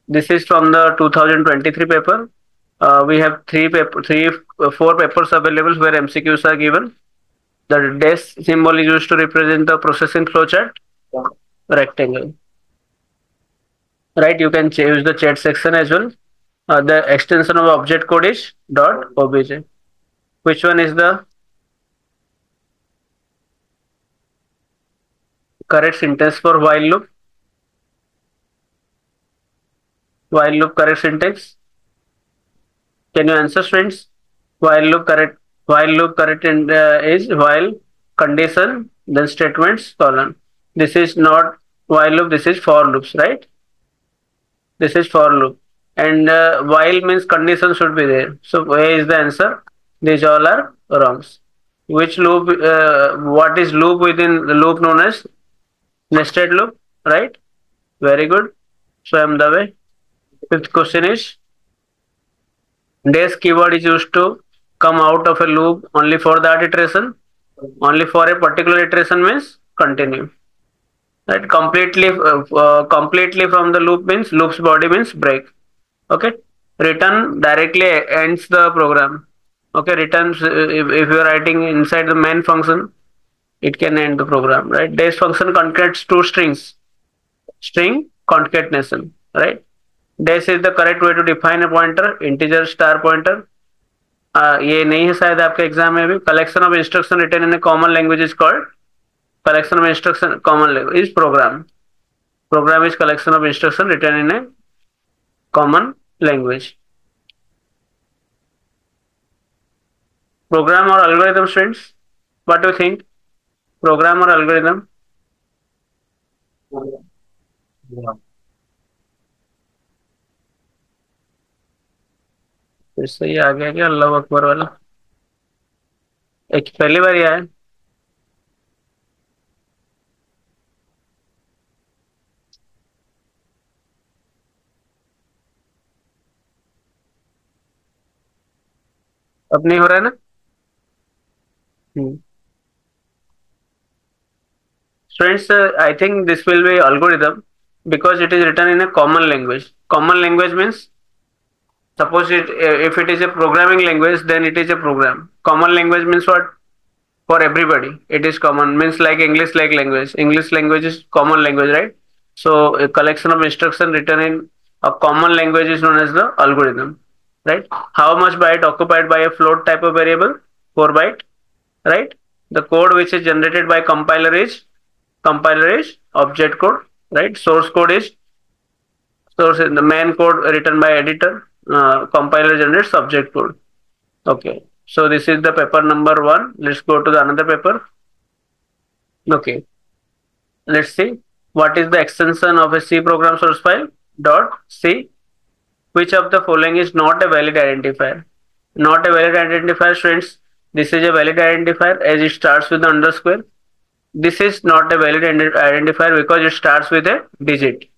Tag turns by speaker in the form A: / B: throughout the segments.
A: This is from the 2023 paper. We have four papers available where MCQs are given. The dash symbol is used to represent the processing flowchart rectangle. Right, you can use the chat section as well. The extension of object code is dot obj. Which one is the correct syntax for while loop? While loop correct syntax? Can you answer, friends? While loop correct. While loop correct is while condition then statements colon. This is not while loop. This is for loops, right? This is for loop. And while means condition should be there. So where is the answer? These all are wrongs. Which loop? What is loop within the loop known as nested loop? Right? Very good. So I am the way. Fifth question is dash keyword is used to come out of a loop only for that iteration. Only for a particular iteration means continue. Right? Completely from the loop means loop's body means break. Okay. Return directly ends the program. Okay. Returns if you are writing inside the main function, it can end the program. Right? Dash function concatenates two strings. String concatenation. Right? Dash is the correct way to define a pointer. Integer star pointer. ये नहीं है शायद आपके exam में भी. Collection of instruction written in a common language is called collection of instruction. Common language is program. Program is collection of instruction written in a common language. Program or algorithm, students? What do you think? Program or algorithm? फिर से ये आ गया क्या अल्लाह अकबर वाला? एक पहली बार आया है. अब नहीं हो रहा है ना? Students, I think this will be algorithm because it is written in a common language. Common language means suppose if it is a programming language, then it is a program. Common language means what? For everybody. It is common means like English like language. English language is common language, right? So a collection of instruction written in a common language is known as the algorithm, right? How much byte occupied by a float type of variable? 4 byte, right? The code which is generated by compiler is object code, right? Source is the main code written by editor. Compiler generates object code. Okay, so this is the paper number 1. Let's go to the another paper. Okay, let's see what is the extension of a C program source file dot C. Which of the following is not a valid identifier? Not a valid identifier, friends. This is a valid identifier as it starts with the underscore. This is not a valid identifier because it starts with a digit,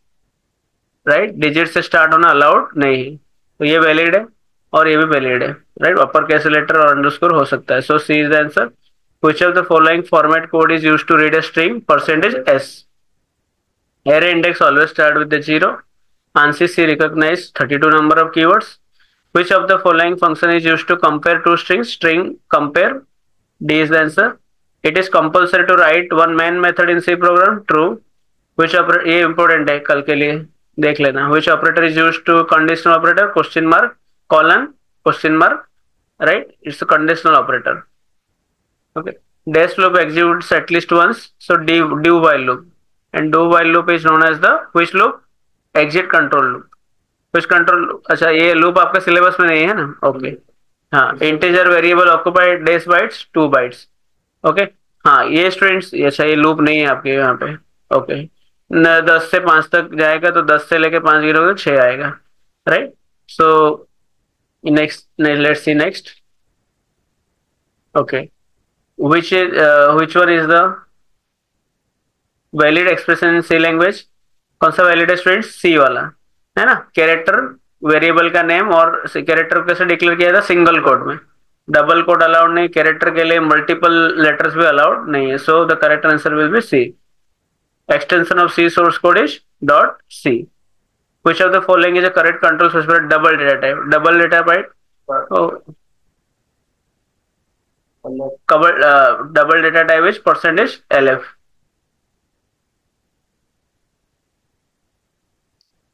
A: right? Digit से start होना allowed नहीं है, तो ये valid है और ये भी valid है, right? Upper case letter और underscore हो सकता है. So C is the answer. Which of the following format code is used to read a string %s? Array index always start with the 0. ANSI C recognize 32 number of keywords. Which of the following function is used to compare two strings? String compare. D is the answer. It is compulsory to write one main method in C program. True. Which operator? ये important है कल के लिए देख लेना. Which operator is used to conditional operator? Question mark colon question mark. Right? It's a conditional operator. Okay. Dash loop executes at least once. So do while loop. And do while loop is known as the which loop? Exit control loop. Which control? अच्छा ये loop आपका syllabus में नहीं है ना? Okay. हाँ. Integer variable occupied dash bytes 2 bytes. Okay हाँ ये स्टूडेंट्स अच्छा ये लूप नहीं है आपके यहाँ पे. ओके 10 से 5 तक जाएगा तो 10 से लेके 5 गिरोगे 6 आएगा, right? So next let's see next. Okay which one is the valid expression in C language? कौन सा वैलिड है स्टूडेंट्स? सी वाला है ना. कैरेक्टर वेरिएबल का नेम और कैरेक्टर कैसे डिक्लेयर किया था? सिंगल कोड में. डबल कोड अलाउड नहीं. कैरेक्टर के लिए मल्टीपल लेटर्स भी अलाउड नहीं है. So the correct answer will be C. Extension of C source code is dot C. Which of the following is a correct control specified double data type? Double data byte. Oh, double data type is percentage LF.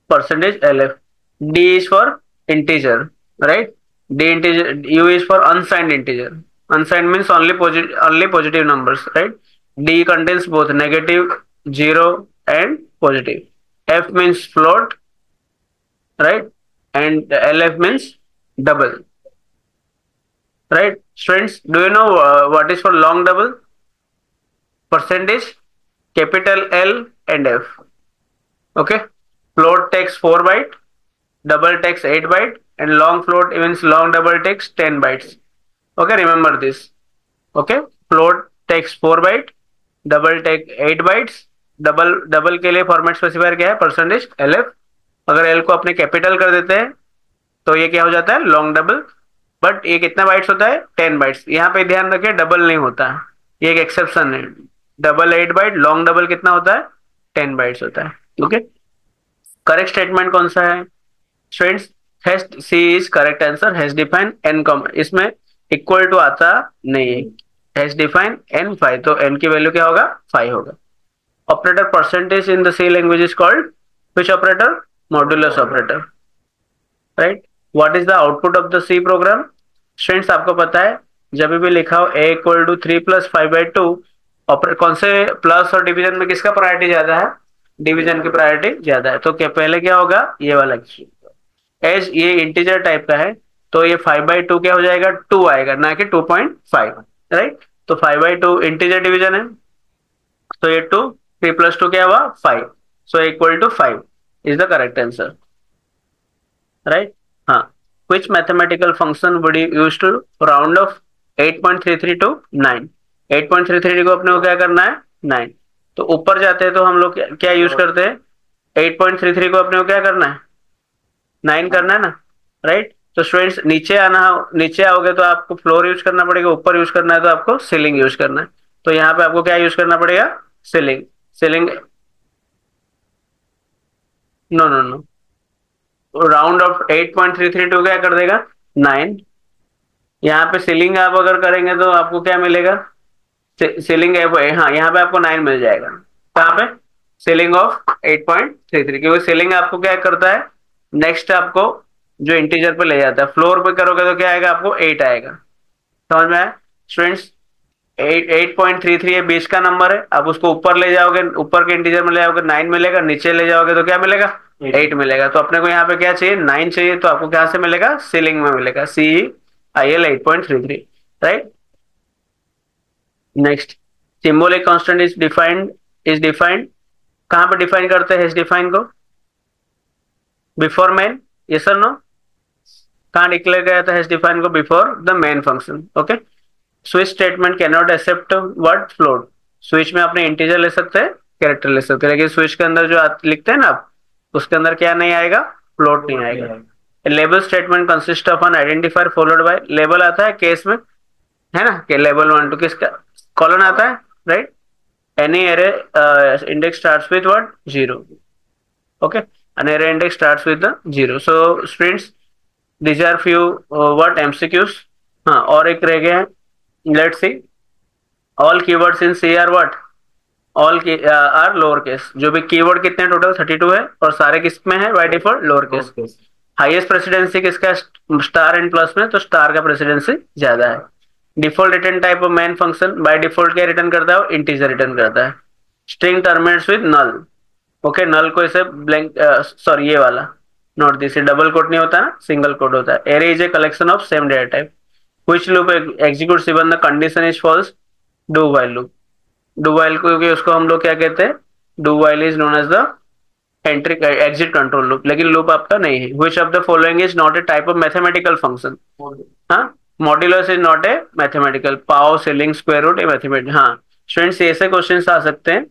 A: Percentage LF. D is for integer, right? D integer. U is for unsigned integer. Unsigned means only positive numbers, right? D contains both negative, 0 and positive. F means float, right? And LF means double, right? Students, do you know what is for long double? Percentage, capital L and F. Okay. Float takes 4 byte, double takes 8 byte, and long float means long double takes 10 bytes. Okay, remember this. Okay, float takes 4 byte, double take 8 bytes. Double के लिए format specifier क्या है? Percentage LF. अगर L को अपने capital कर देते हैं तो ये क्या हो जाता है? Long double. बट ये कितना बाइट्स होता है? 10 बाइट्स. यहाँ पे ध्यान रखिए डबल नहीं होता है, ये एक एक्सेप्शन है. डबल 8 बाइट, लॉन्ग डबल कितना होता है? 10 बाइट्स होता है. ओके, करेक्ट स्टेटमेंट कौन सा है students? Hash C is correct answer. Hash define N com, इसमें इक्वल टू आता नहीं है. हैश डिफाइन एन 5, तो एन की वैल्यू क्या होगा? 5 होगा. Operator percentage in the C language is called which operator? Modulus operator, right. What is the output of the C program? Students आपको पता है जब भी लिखा हो a इक्वल टू 3 प्लस 5/2, कौन से प्लस और डिवीजन में किसका प्रायोरिटी ज्यादा है? डिवीजन की प्रायोरिटी ज्यादा है. तो क्या पहले क्या होगा? ये वाला. एज ये इंटीजर टाइप का है तो ये 5/2 क्या हो जाएगा? 2 आएगा, ना कि 2.5, राइट. तो 5/2 इंटीजर डिवीजन है, तो ये 2, 3 प्लस 2 क्या हुआ? 5. So equal to 5 is the correct answer, right. हाँ. Which mathematical function would you use to round off 8.33 to 9? 8.33 को अपने को क्या करना है? 9. तो ऊपर जाते हैं तो हम लोग क्या यूज करते हैं? 8.33 को अपने को क्या करना है? 9 करना है ना, राइट. तो स्टूडेंट्स नीचे आओगे तो आपको फ्लोर यूज करना पड़ेगा, ऊपर यूज करना है तो आपको सीलिंग यूज करना है. तो यहाँ पे आपको क्या यूज करना पड़ेगा? Ceiling. No no no, round off 8.332 क्या कर देगा? 9. यहाँ पे सीलिंग आप अगर करेंगे तो आपको क्या मिलेगा? सीलिंग हाँ, यहाँ पे आपको 9 मिल जाएगा. कहाँ पे? सीलिंग ऑफ 8.33, क्योंकि सीलिंग आपको क्या करता है? नेक्स्ट आपको जो इंटीजर पे ले जाता है. फ्लोर पे करोगे तो क्या आएगा? आपको 8 आएगा. समझ में आया स्टूडेंट्स? 8.33 बीच का नंबर है. आप उसको ऊपर ले जाओगे, ऊपर के इंटीजर में ले जाओगे 9 मिलेगा, नीचे ले जाओगे तो क्या मिलेगा? 8 मिलेगा. तो अपने को यहाँ पे क्या चाहिए? 9 चाहिए. तो आपको क्या से मिलेगा? सीलिंग में मिलेगा. CEIL 8.33, right. Next, symbolic constant is defined. कहाँ पे डिफाइन करते हैं इस डिफाइन को? बिफोर मेन, यस और नो? कहाँ डिक्लेयर किया था इस डिफाइन को? Before the main function. Okay. Switch statement can not accept word float. Switch में अपने इंटीजर ले सकते हैं, कैरेक्टर ले सकते हैं, लेकिन स्विच के अंदर जो लिखते हैं ना आप, उसके अंदर क्या नहीं आएगा? फ्लोट नहीं आएगा. Label statement consist of N identifier followed by. Label आता है केस में, है ना, कि लेबल 1 2 किसका? कॉलन आता है, right. Any array index starts with what? 0. Okay, an array index starts with the 0. So students, these are few what MCQs. हाँ, और एक रह गया है. Let's see. All keywords in C are what? All are lower case. जो भी keyword कितने total? 32 है, और सारे किस में है? By default lower case. Highest precedency किसका? स्टार एंड प्लस में, तो स्टार का प्रेसिडेंसी ज्यादा है. Default return type of main function by default क्या रिटर्न करता है? इंटीजर रिटर्न करता है. String terminates with null. Okay, null को इसे ब्लैंक, सॉरी ये वाला नॉट दिस, डबल कोट नहीं होता ना, सिंगल कोट होता है. Array is a collection of same data type. Which loop executes even the condition is false? Do while loop. Do while को, क्योंकि उसको हम लोग क्या कहते हैं? Do while is known as the entry exit control loop, लेकिन loop आपका नहीं है. Which of the following is not a type of mathematical function? हाँ, modulus is not a mathematical. Pow, ceiling, square root A mathematical. हाँ students, ऐसे question आ सकते हैं,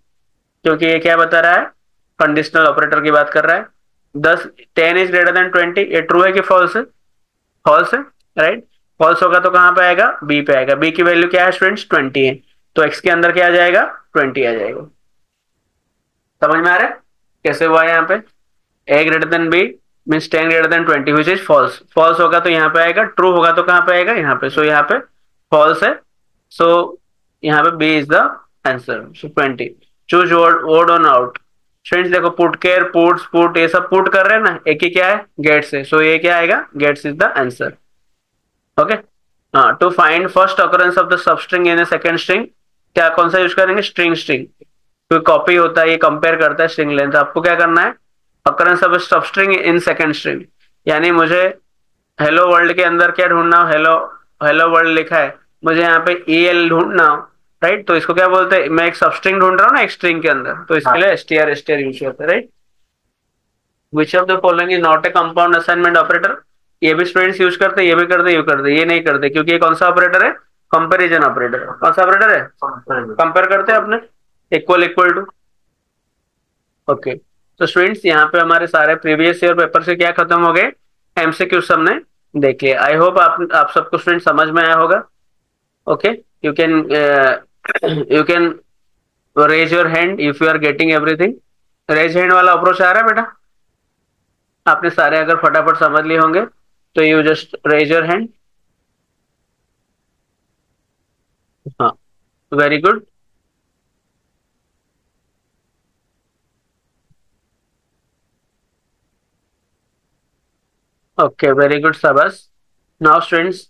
A: क्योंकि ये क्या बता रहा है? कंडीशनल ऑपरेटर की बात कर रहा है. 10 इज ग्रेटर देन 20, ये ट्रू है कि फॉल्स है? फॉल्स है, राइट. फॉल्स होगा तो कहाँ पे आएगा? बी पे आएगा. बी की वैल्यू क्या है स्टूडेंट्स? 20 है. तो एक्स के अंदर क्या आ जाएगा? 20 आ जाएगा. समझ में आ रहा है कैसे हुआ है यहाँ पे? A greater than B means 10 greater than 20 which is false. False होगा तो यहाँ पे आएगा, ट्रू होगा तो कहाँ पे आएगा, यहाँ पे। सो यहाँ पे फॉल्स है, सो यहाँ पे b is the answer. So 20। Choose word on out. Friends देखो, पुट केयर, पुट्स, पुट, ये सब पुट कर रहे हैं ना, एक ही क्या है, गेट्स है। सो ये क्या आएगा, gets is the answer. Okay. हाँ, to find first occurrence of the substring in second string, क्या कौन सा यूज करेंगे, स्ट्रिंग। स्ट्रिंग कोई कॉपी होता है, ये कंपेयर करता है स्ट्रिंग लेंथ। आपको क्या करना है, occurrence of substring in second string, यानी मुझे हेलो वर्ल्ड के अंदर क्या ढूंढना हो, हेलो हेलो वर्ल्ड लिखा है, मुझे यहाँ पे ई एल ढूंढना हो, राइट। तो इसको क्या बोलते हैं, मैं एक सबस्ट्रिंग ढूंढ रहा हूँ ना एक स्ट्रिंग के अंदर, तो इसके लिए एस टी आर यूज होता है, right. Which of the following is not A compound assignment operator. ये भी स्टूडेंट्स यूज करते, ये भी करते, ये करते, ये नहीं करते, क्योंकि ये कौन सा ऑपरेटर है, कंपेरिजन ऑपरेटर। कौन सा ऑपरेटर है, कंपेयर करते हैं अपने, इक्वल इक्वल टू। ओके। तो स्टूडेंट्स यहाँ पे हमारे सारे प्रीवियस ईयर पेपर से क्या खत्म हो गए, एमसीक्यू सबने देखे। आई होप आप सबको स्टूडेंट समझ में आया होगा। Okay, you can you can raise your hand if you are getting everything. Raise hand वाला अप्रोच आ रहा है बेटा, आपने सारे अगर फटाफट समझ लिए होंगे तो you just raise your hand. हाँ, very good. Okay, very good, शाबाश। Now students,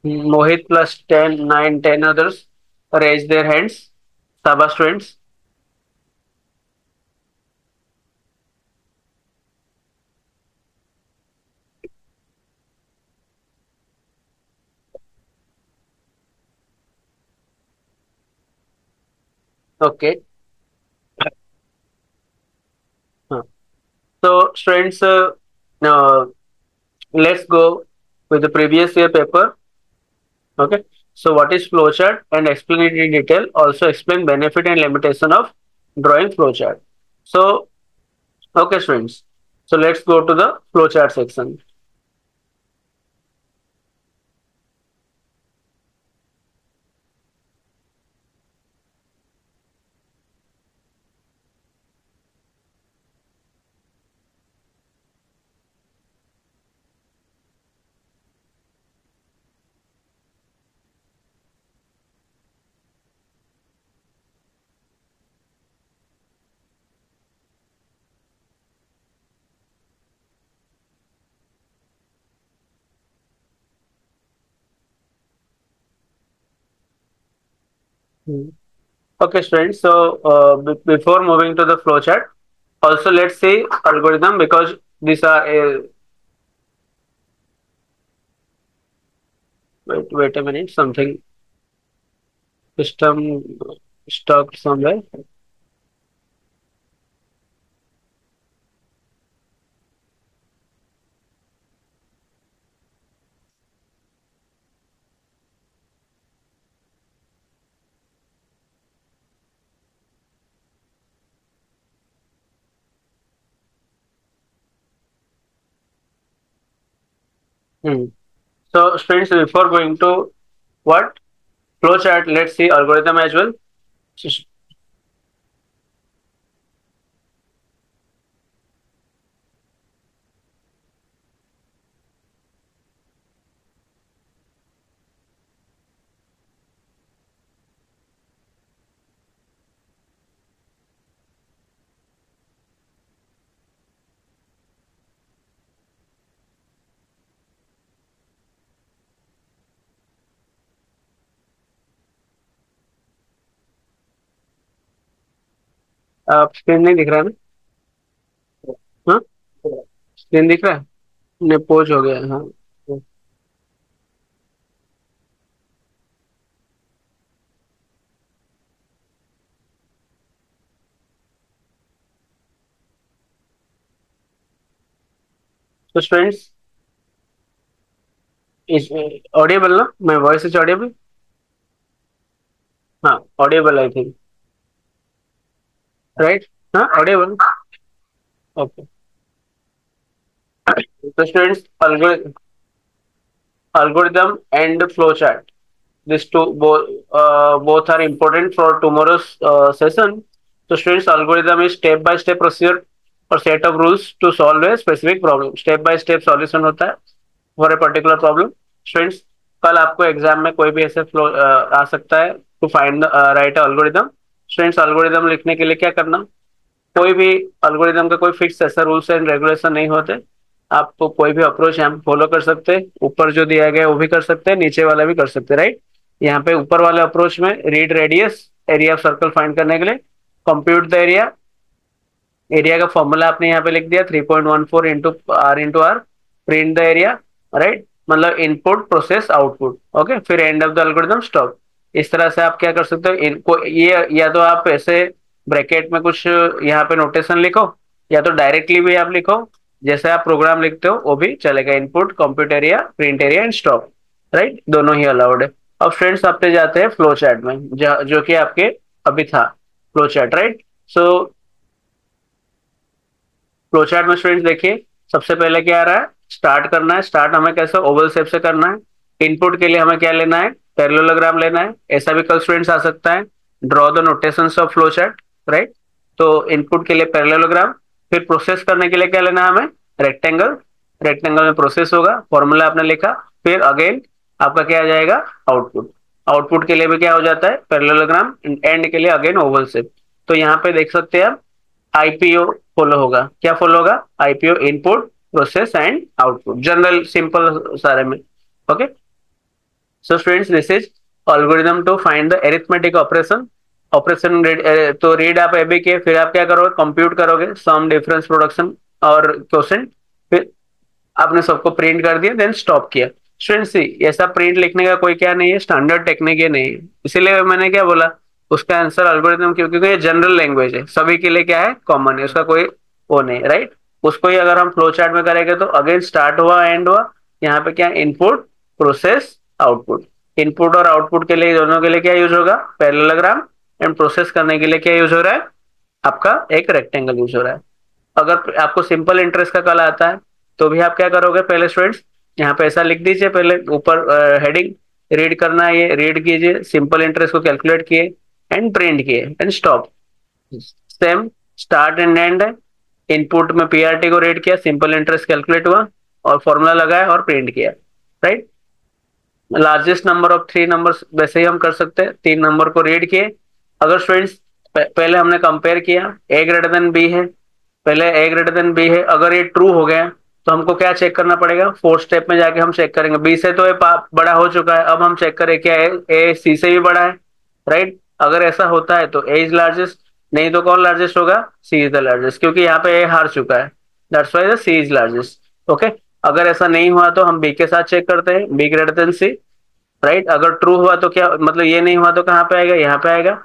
A: Mohit plus 10, 9, 10 others raise their hands. शाबाश स्टूडेंट्स। ओके। हाँ, तो students, let's go with the previous year paper. Okay, so what is flowchart and explain it in detail. Also explain benefit and limitation of drawing flowchart. So, okay students, so let's go to the flowchart section. Okay students, so before moving to the flowchart, also let's see algorithm, because these are wait a minute, something system stuck somewhere. Hmm. So students, before going to what flowchart, let's see algorithm as well. Screen नहीं दिख रहा ना, हाँ screen दिख रहा है, ने pose हो गया, हाँ। तो स्टूडेंट्स, इस ऑडियबल ना, माय वॉइस इज ऑडियबल, हाँ ऑडियबल आई थिंक, राइट, हाँ ऑडियबल। ओके, तो students, algorithm and flowchart, these two both are important for tomorrow's session. तो students algorithm is step by step procedure और set of rules to solve a specific problem. Step by step solution होता है for a particular problem. Students कल आपको exam में कोई भी ऐसे फ्लो आ सकता है to find right algorithm. Students algorithm लिखने के लिए क्या करना, कोई भी एल्गोरिदम का कोई फिक्स ऐसा रूल्स एंड रेगुलेशन नहीं होते। आपको कोई भी अप्रोच यहाँ फॉलो कर सकते हैं, ऊपर जो दिया गया है वो भी कर सकते हैं, नीचे वाला भी कर सकते हैं, राइट। यहाँ पे ऊपर वाले अप्रोच में read radius area of circle find करने के लिए कंप्यूट द एरिया, एरिया का फॉर्मूला आपने यहाँ पे लिख दिया 3.14 into r, print the area, right, मतलब इनपुट प्रोसेस आउटपुट, ओके, फिर end of the algorithm stop. इस तरह से आप क्या कर सकते हो, इनको ये या तो आप ऐसे ब्रैकेट में कुछ यहाँ पे नोटेशन लिखो या तो डायरेक्टली भी आप लिखो, जैसे आप प्रोग्राम लिखते हो वो भी चलेगा, input compute area print area and stop, right, दोनों ही अलाउड है। अब फ्रेंड्स अपने जाते हैं फ्लो चार्ट में, जो कि आपके अभी था flow chart, right. So flow chart में स्टूडेंट्स देखिए सबसे पहले क्या आ रहा है, स्टार्ट करना है। स्टार्ट हमें कैसे ओवल शेप से करना है। इनपुट के लिए हमें क्या लेना है, पैरेललोग्राम लेना है। ऐसा भी कल स्टूडेंट्स आ सकता है, draw the notations of flow chart, right. तो इनपुट के लिए पैरेललोग्राम, फिर प्रोसेस करने के लिए क्या लेना है हमें, रेक्टेंगल। रेक्टेंगल में प्रोसेस होगा, फॉर्मूला आपने लिखा, फिर अगेन आपका क्या आ जाएगा, आउटपुट। आउटपुट के लिए भी क्या हो जाता है, पैरेललोग्राम, एंड के लिए अगेन ओवल शेप। तो यहाँ पे देख सकते हैं आप आईपीओ फॉलो होगा। क्या फॉलो होगा, IPO, input process and output, general simple सारे में, okay. So students this is algorithm to find the arithmetic operation. Operation तो रीड आप एबी के, फिर आप क्या करोगे, कंप्यूट करोगे सम डिफरेंस प्रोडक्शन और क्वोशेंट, फिर आपने सबको प्रिंट कर दिया, देन स्टॉप किया। स्टूडेंट्स सी ऐसा प्रिंट लिखने का कोई क्या नहीं है, स्टैंडर्ड टेक्निक ये नहीं है, इसीलिए मैंने क्या बोला उसका आंसर एल्गोरिथम, क्योंकि ये जनरल लैंग्वेज है, सभी के लिए क्या है, कॉमन है, उसका कोई वो नहीं, राइट। उसको ही अगर हम फ्लो चार्ट में करेंगे तो अगेन स्टार्ट हुआ एंड हुआ, यहाँ पे क्या इनपुट प्रोसेस आउटपुट। इनपुट और आउटपुट के लिए दोनों के लिए क्या यूज होगा, पैरेललोग्राम, एंड प्रोसेस करने के लिए क्या यूज हो रहा है, आपका एक रेक्टेंगल यूज हो रहा है। अगर आपको सिंपल इंटरेस्ट का कल आता है तो भी आप क्या करोगे, पहले स्टूडेंट्स यहाँ पे ऐसा लिख दीजिए, पहले ऊपर हेडिंग रीड करना है, ये रीड कीजिए, सिंपल इंटरेस्ट को कैलकुलेट किए एंड प्रिंट किए and stop. Same start and and है, इनपुट में पीआरटी को रीड किया, सिंपल इंटरेस्ट कैलकुलेट हुआ और फॉर्मूला लगाया और प्रिंट किया, right. Largest number of 3 numbers वैसे ही हम कर सकते हैं, 3 नंबर को रीड किए। अगर स्टूडेंट्स पहले हमने कंपेयर किया, ए ग्रेटर देन बी है, पहले ए ग्रेटर देन बी है, अगर ये ट्रू हो गया तो हमको क्या चेक करना पड़ेगा, फोर्थ स्टेप में जाके हम चेक करेंगे, बी से तो ये बड़ा हो चुका है, अब हम चेक करें क्या है, ए सी से भी बड़ा है, राइट। अगर ऐसा होता है तो ए इज लार्जेस्ट, नहीं तो कौन लार्जेस्ट होगा, सी इज द लार्जेस्ट, क्योंकि यहाँ पे ए हार चुका है, that's why the c is largest, okay. अगर ऐसा नहीं हुआ तो हम बी के साथ चेक करते हैं, b greater than c, right. अगर ट्रू हुआ तो क्या मतलब, ये नहीं हुआ तो कहाँ पे आएगा, यहाँ पे आएगा,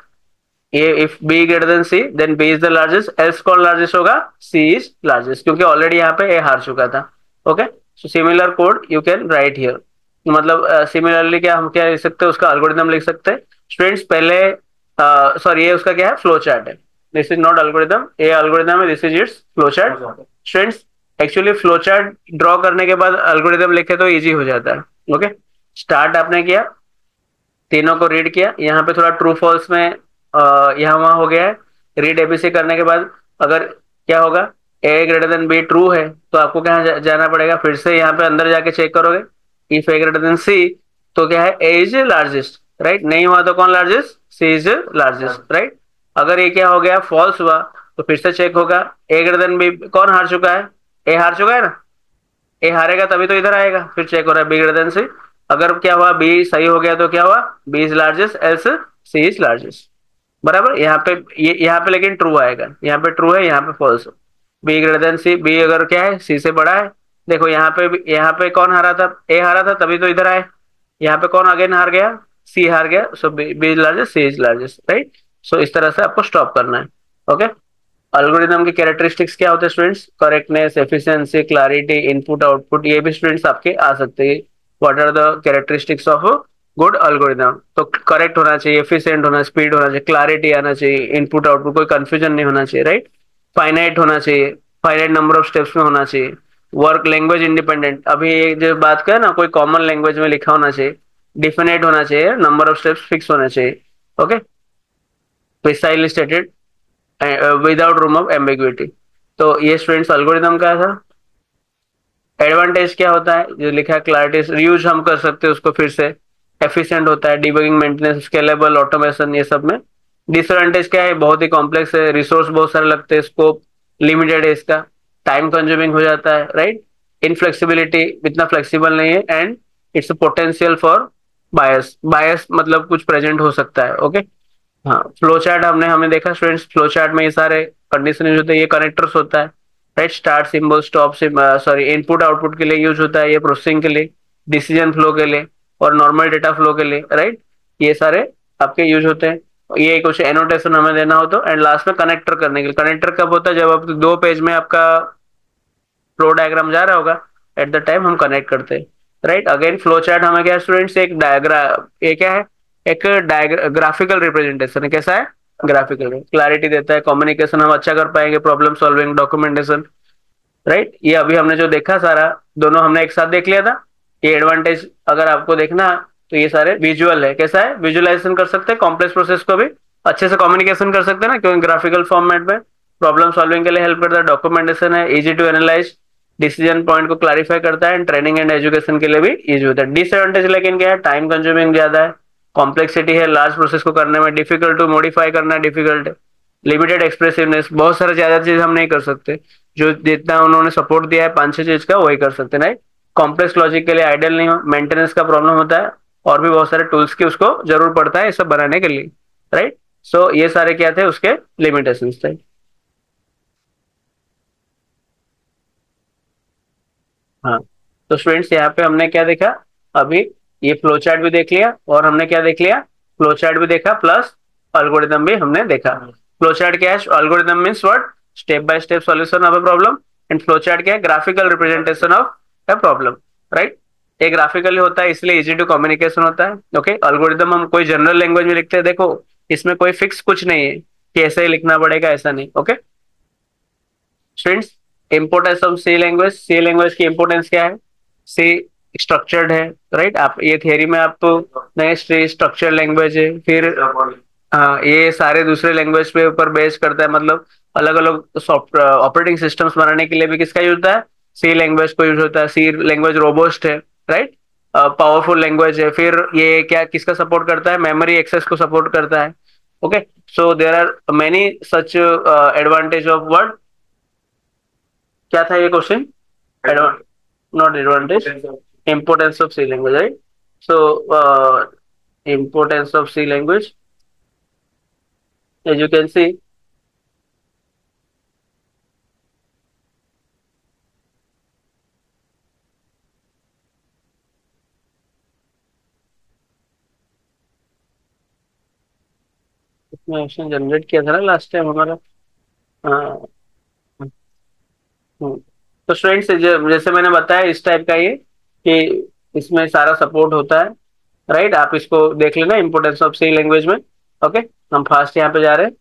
A: ये if b greater than c then b is the largest, else कौन लार्जेस्ट होगा, सी इज लार्जेस्ट, क्योंकि ऑलरेडी यहाँ पे ए हार चुका था, ओके। So similar code you can write here, मतलब सिमिलरली क्या हम क्या लिख सकते हैं, उसका एल्गोरिथम लिख सकते हैं स्टूडेंट्स। पहले सॉरी ये उसका क्या है, फ्लो चार्ट है, दिस इज नॉट एल्गोरिथम, ये एल्गोरिथम है, this is it's flow chart. Students actually flow chart draw करने के बाद एल्गोरिथम लिखे तो इजी हो जाता है, ओके। स्टार्ट आपने किया, तीनों को रीड किया, यहाँ पे थोड़ा ट्रू फॉल्स में यहाँ वहां हो गया है, रीड एबीसी करने के बाद अगर क्या होगा, ए ग्रेटर देन बी ट्रू है तो आपको कहाँ जाना पड़ेगा, फिर से यहाँ पे अंदर जाके चेक करोगे, इफ ए ग्रेटर देन सी तो क्या है, ए इज लार्जेस्ट, राइट, नहीं हुआ तो कौन largest, C is largest, right. अगर ये क्या हो गया, फॉल्स हुआ तो फिर से चेक होगा, ए ग्रेटर देन बी कौन हार चुका है, ए हार चुका है ना, ए हारेगा तभी तो इधर आएगा, फिर चेक हो रहा है बी ग्रेटर देन सी, अगर क्या हुआ बी सही हो गया तो क्या हुआ, b is largest else c is largest, बराबर। यहाँ पे ये यहाँ पे लेकिन ट्रू आएगा, यहाँ पे ट्रू है, यहाँ पे false, b greater than c, b अगर क्या है, सी से बड़ा है, देखो यहाँ पे कौन हारा था, ए हारा था तभी तो इधर आए, यहाँ पे कौन अगेन हार गया, सी हार गया, so B is largest, C is largest, right. सो इस तरह से आपको स्टॉप करना है, ओके। एल्गोरिथम के कैरेक्टरिस्टिक्स क्या होते हैं students, correctness, efficiency, clarity, input output, ये भी स्टूडेंट्स आपके आ सकते हैं। What are the characteristics of good algorithm, तो करेक्ट होना चाहिए, एफिशिएंट होना, स्पीड होना चाहिए, क्लैरिटी आना चाहिए, इनपुट आउटपुट कोई कंफ्यूजन नहीं होना चाहिए, राइट। फाइनाइट होना चाहिए, फाइनाइट नंबर ऑफ स्टेप्स में होना चाहिए, वर्क लैंग्वेज इंडिपेंडेंट, अभी ये जो बात करें ना, कोई कॉमन लैंग्वेज में लिखा होना चाहिए, डिफिनेट होना चाहिए, नंबर ऑफ स्टेप्स फिक्स होना चाहिए, okay, precisely stated, without room of ambiguity. तो ये स्टूडेंट्स अल्गोरिदम का था। एडवांटेज क्या होता है, जो लिखा है क्लैरिटी, रीयूज हम कर सकते हैं उसको फिर से, एफिशिएंट होता है, डिबगिंग, मेंटेनेंस, स्केलेबल, ऑटोमेशन, ये सब में। डिसएडवांटेज क्या है, बहुत ही कॉम्प्लेक्स है, रिसोर्स बहुत सारे लगते हैं, स्कोप लिमिटेड है इसका, टाइम कंज्यूमिंग हो जाता है, राइट। इनफ्लेक्सिबिलिटी, इतना फ्लेक्सिबल नहीं है, एंड इट्स पोटेंशियल फॉर बायस। बायस मतलब कुछ प्रेजेंट हो सकता है, ओके। हाँ, फ्लो चार्ट हमने हमें देखा स्टूडेंट्स, फ्लो चार्ट में ये सारे कंडीशन यूज होते हैं, ये कनेक्टर्स होता है, right. Start symbol, stop symbol, sorry, input output के लिए यूज होता है, ये प्रोसेसिंग के लिए, डिसीजन फ्लो के लिए, और नॉर्मल डेटा फ्लो के लिए, राइट। ये सारे आपके यूज होते हैं। ये कुछ एनोटेशन हमें देना हो तो, एंड लास्ट में कनेक्टर करने के लिए। कनेक्टर कब होता है, जब आप दो पेज में आपका फ्लो डायग्राम जा रहा होगा, एट द टाइम हम कनेक्ट करते हैं, राइट। अगेन फ्लो चार्ट हमें क्या है स्टूडेंट्स, एक डायग्राम, ये क्या है, एक ग्राफिकल रिप्रेजेंटेशन है। कैसा है, ग्राफिकल, क्लैरिटी देता है, कम्युनिकेशन हम अच्छा कर पाएंगे, प्रॉब्लम सॉल्विंग, डॉक्यूमेंटेशन, राइट। ये अभी हमने जो देखा सारा, दोनों हमने एक साथ देख लिया था। ये एडवांटेज अगर आपको देखना, तो ये सारे विजुअल है। कैसा है, विजुअलाइजेशन कर सकते हैं, कॉम्प्लेक्स प्रोसेस को भी अच्छे से कम्युनिकेशन कर सकते हैं ना, क्योंकि ग्राफिकल फॉर्मेट में प्रॉब्लम सॉल्विंग के लिए हेल्प करता है, डॉक्यूमेंटेशन है, easy to analyze, decision point को क्लैरिफाई करता है, एंड ट्रेनिंग एंड एजुकेशन के लिए भी यूज होता है। डिसएडवांटेज लेकिन क्या है, टाइम कंज्यूमिंग ज्यादा है, कॉम्प्लेक्सिटी है, लार्ज प्रोसेस को करने में डिफिकल्ट, टू मॉडिफाई करना डिफिकल्ट है, लिमिटेड एक्सप्रेसिवनेस, बहुत सारे ज्यादा चीज हम नहीं कर सकते, जो जितना उन्होंने सपोर्ट दिया है पांच छह चीज का वही कर सकते हैं, राइट। कॉम्प्लेक्स लॉजिक के लिए आइडियल नहीं हो, मेंटेनेंस का प्रॉब्लम होता है, और भी बहुत सारे टूल्स की उसको जरूर पड़ता है ये सब बनाने के लिए, राइट। सो ये सारे क्या थे, उसके लिमिटेशंस थे। हाँ, तो स्टूडेंट्स यहाँ पे हमने क्या देखा, अभी ये फ्लो चार्ट भी देख लिया, और हमने क्या देख लिया, फ्लो चार्ट भी देखा, प्लस अल्गोरिदम भी हमने देखा। फ्लो चार्ट क्या है, algorithm means what, step by step solution of a problem, and flow chart क्या है, graphical representation of a problem, right. ये ग्राफिकली होता है इसलिए इजी टू कम्युनिकेशन होता है, ओके। अल्गोरिदम हम कोई जनरल लैंग्वेज में लिखते हैं, देखो इसमें कोई फिक्स कुछ नहीं है कि ऐसे ही लिखना पड़ेगा, ऐसा नहीं, okay. Students, importance of C language, C language की इम्पोर्टेंस क्या है, सी स्ट्रक्चर्ड है, राइट। आप ये थियरी में आप नए स्ट्रक्चर्ड लैंग्वेज है, फिर हाँ, ये सारे दूसरे लैंग्वेज पे ऊपर बेस करता है, मतलब अलग अलग सॉफ्ट ऑपरेटिंग सिस्टम्स बनाने के लिए भी किसका यूज होता है, सी लैंग्वेज को यूज होता है। सी लैंग्वेज रोबोस्ट है, राइट, पावरफुल लैंग्वेज है। फिर ये क्या किसका सपोर्ट करता है, मेमोरी एक्सेस को सपोर्ट करता है, okay. So there are many such advantage of word. क्या था ये question, not advantage, importance of C language, right? So, importance of C language, as you can see, इसमें ऑप्शन जनरेट किया था ना लास्ट टाइम हमारा। हाँ, हम्म। तो स्टूडेंट्स, जैसे मैंने बताया इस टाइप का ये, कि इसमें सारा सपोर्ट होता है, राइट। आप इसको देख लेना, इंपोर्टेंस ऑफ सी लैंग्वेज में, ओके। हम फास्ट यहाँ पे जा रहे हैं।